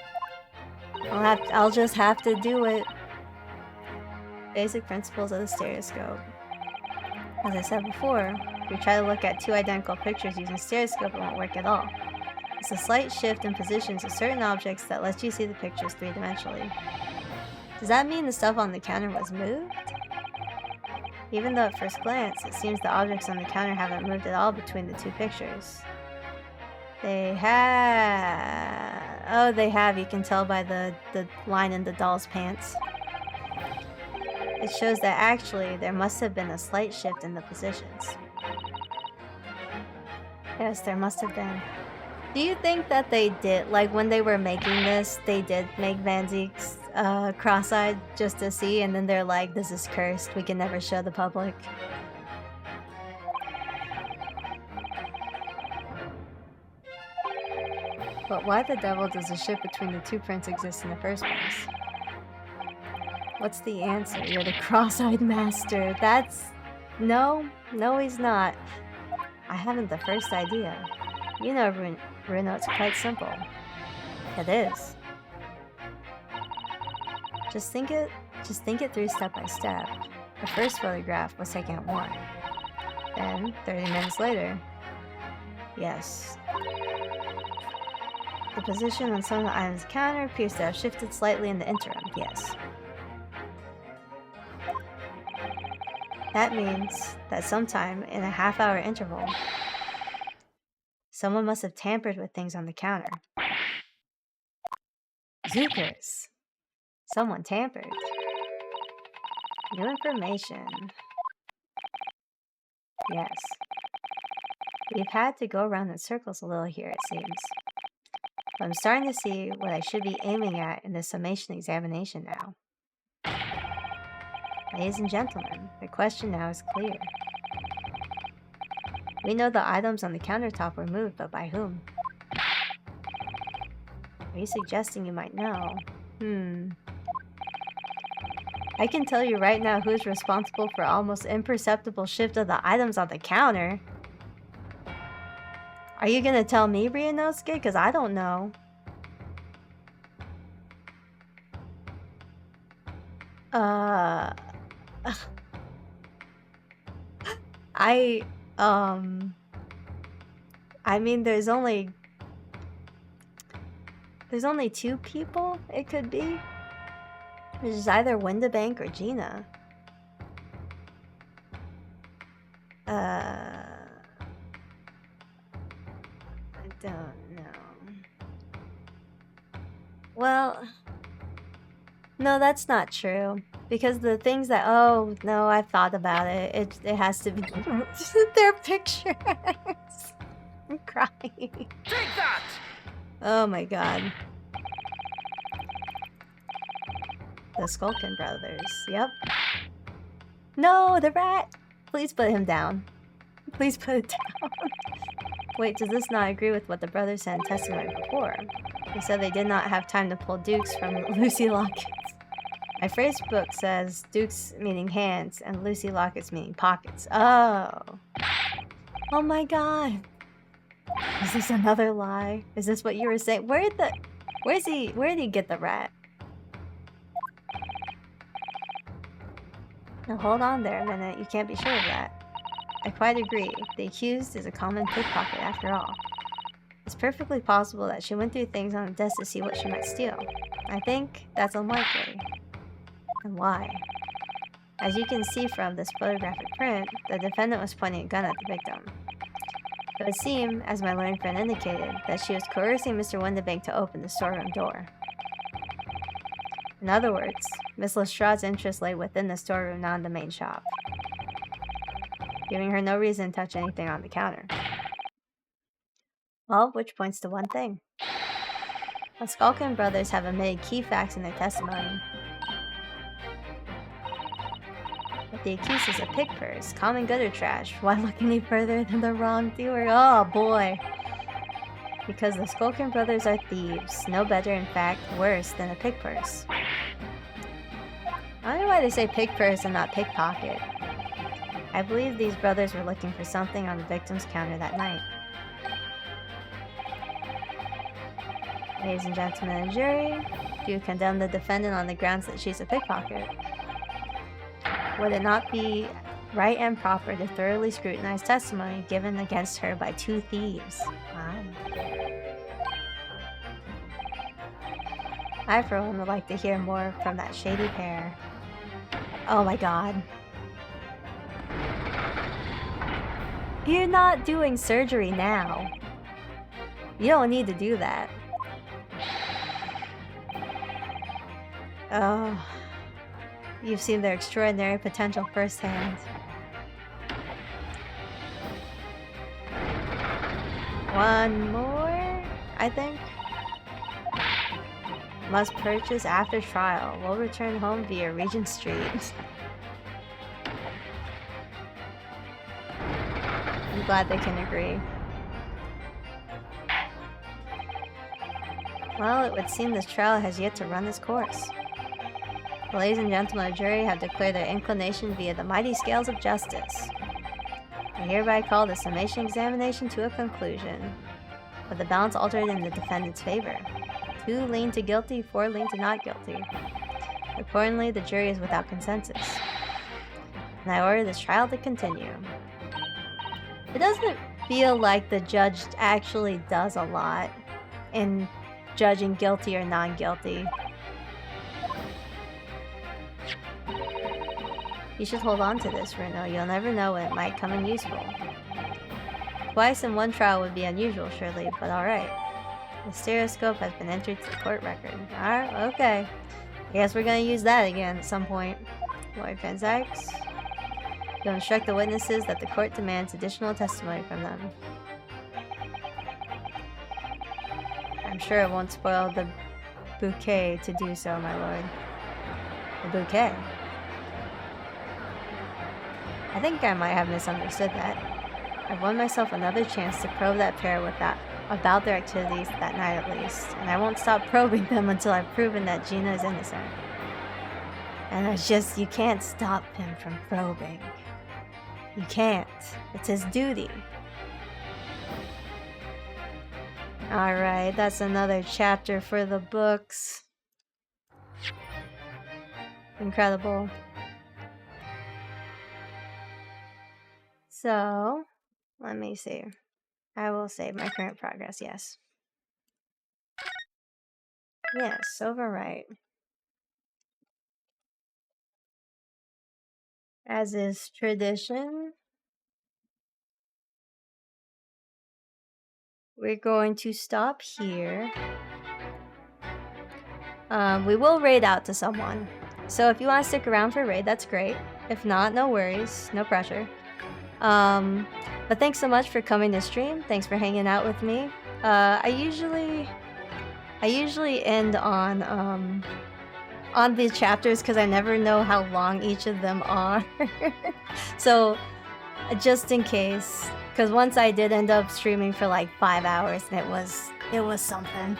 I'll just have to do it. Basic principles of the stereoscope. As I said before, if you try to look at 2 identical pictures using stereoscope, it won't work at all. It's a slight shift in positions of certain objects that lets you see the pictures 3-dimensionally. Does that mean the stuff on the counter was moved? Even though at first glance, it seems the objects on the counter haven't moved at all between the 2 pictures. They have... Oh, they have. You can tell by the line in the doll's pants. It shows that actually, there must have been a slight shift in the positions. Yes, there must have been. Do you think that they did, like when they were making this, they did make Van Zeke's cross-eyed just to see, and then they're like, this is cursed, we can never show the public? But why the devil does a ship between the two prints exist in the first place? What's the answer? You're the cross-eyed master. That's... No, he's not. I haven't the first idea. You know, Bruno, it's quite simple. It is. Just think it through step by step. The first photograph was taken at 1. Then, 30 minutes later. Yes. The position on some of the items counter appears to have shifted slightly in the interim. Yes. That means that sometime in a half-hour interval, someone must have tampered with things on the counter. Zookers! Someone tampered. New information. Yes. We've had to go around in circles a little here, it seems. But I'm starting to see what I should be aiming at in the summation examination now. Ladies and gentlemen, the question now is clear. We know the items on the countertop were moved, but by whom? Are you suggesting you might know? I can tell you right now who's responsible for almost imperceptible shift of the items on the counter. Are you gonna tell me, Ryunosuke? Because I don't know. I mean, there's only 2 people it could be. There's either Windabank or Gina. I don't know. Well, no, that's not true. Because the things that, oh, no, I've thought about it. It has to be their pictures. I'm crying. Take that! Oh my god. The Skulkin brothers. Yep. No, the rat! Please put him down. Please put it down. Wait, does this not agree with what the brothers said in testimony before? They said they did not have time to pull dukes from Lucy Lockets. My phrase book says dukes meaning hands and Lucy Lockets meaning pockets. Oh. Oh my god. Is this another lie? Is this what you were saying? Where did he get the rat? Now hold on there a minute, you can't be sure of that. I quite agree. The accused is a common pickpocket after all. It's perfectly possible that she went through things on the desk to see what she might steal. I think that's unlikely. And why? As you can see from this photographic print, the defendant was pointing a gun at the victim. It would seem, as my learned friend indicated, that she was coercing Mr. Windabank to open the storeroom door. In other words, Miss Lestrade's interest lay within the storeroom, not in the main shop, giving her no reason to touch anything on the counter. Well, which points to one thing. The Skulkin brothers have admitted key facts in their testimony. But the accused is a pick purse, common gutter trash. Why look any further than the wrongdoer? Oh boy. Because the Skulkin brothers are thieves. No better, in fact, worse than a pick purse. I don't know why they say pick purse and not pickpocket. I believe these brothers were looking for something on the victim's counter that night. Ladies and gentlemen of the jury, do you condemn the defendant on the grounds that she's a pickpocket? Would it not be right and proper to thoroughly scrutinize testimony given against her by 2 thieves? Wow. I, for one, would like to hear more from that shady pair. Oh my god. You're not doing surgery now. You don't need to do that. Oh. You've seen their extraordinary potential firsthand. One more, I think. Must purchase after trial. Will return home via Regent Street. I'm glad they can agree. Well, it would seem this trial has yet to run its course. The ladies and gentlemen of the jury have declared their inclination via the mighty scales of justice. I hereby call the summation examination to a conclusion, with the balance altered in the defendant's favor. 2 lean to guilty, 4 lean to not guilty. Accordingly, the jury is without consensus, and I order this trial to continue. It doesn't feel like the judge actually does a lot in judging guilty or non-guilty. You should hold on to this, Reno. You'll never know when it might come in useful. Twice in one trial would be unusual, surely, but alright. The stereoscope has been entered to the court record. Alright, okay. I guess we're gonna use that again at some point. Lawyer Fanzax. You'll instruct the witnesses that the court demands additional testimony from them. I'm sure it won't spoil the bouquet to do so, my lord. The bouquet? I think I might have misunderstood that. I've won myself another chance to probe that pair about their activities that night at least, and I won't stop probing them until I've proven that Gina is innocent. And it's just, you can't stop him from probing. You can't. It's his duty. Alright, that's another chapter for the books. Incredible. So, let me see. I will save my current progress, yes. Yes, overwrite. As is tradition, we're going to stop here. We will raid out to someone. So if you want to stick around for raid, that's great. If not, no worries, no pressure. But thanks so much for coming to stream. Thanks for hanging out with me. I usually end on the chapters because I never know how long each of them are. So just in case, because once I did end up streaming for like 5 hours and it was something.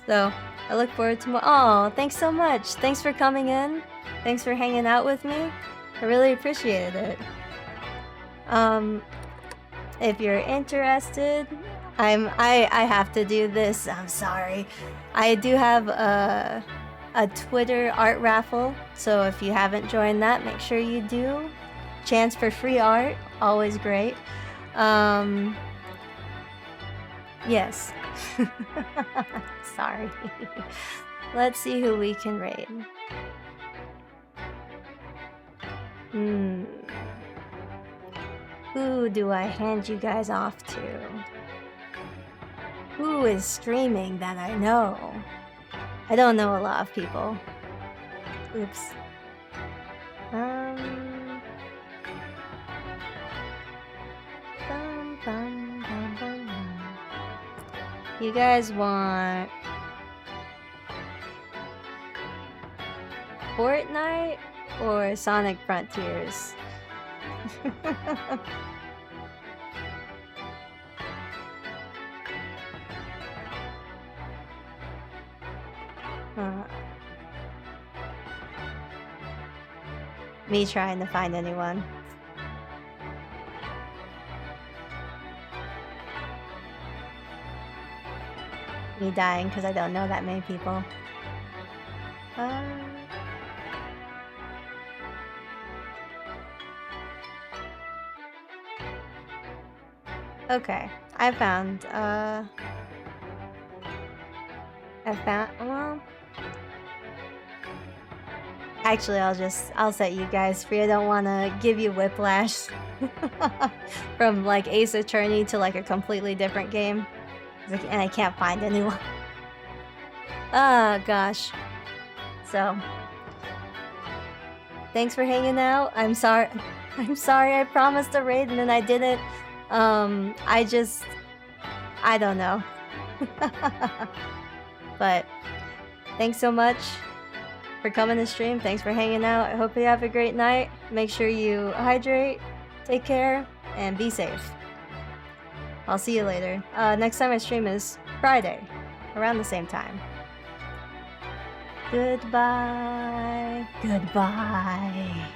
So I look forward to more. Oh, thanks so much. Thanks for coming in. Thanks for hanging out with me. I really appreciated it. If you're interested, I have to do this. I'm sorry. I do have a Twitter art raffle, so if you haven't joined that, make sure you do. Chance for free art, always great. Yes. Sorry. Let's see who we can raid. Who do I hand you guys off to? Who is streaming that I know? I don't know a lot of people. Oops. You guys want Fortnite or Sonic Frontiers? Me trying to find anyone. Me dying because I don't know that many people. Okay, I found, well, actually, I'll set you guys free. I don't want to give you whiplash from, like, Ace Attorney to, like, a completely different game. And I can't find anyone. Oh, gosh. So, thanks for hanging out. I'm sorry I promised a raid and then I didn't. I don't know. But thanks so much for coming to stream. Thanks for hanging out. I hope you have a great night. Make sure you hydrate, take care, and be safe. I'll see you later. Next time I stream is Friday, around the same time. Goodbye. Goodbye.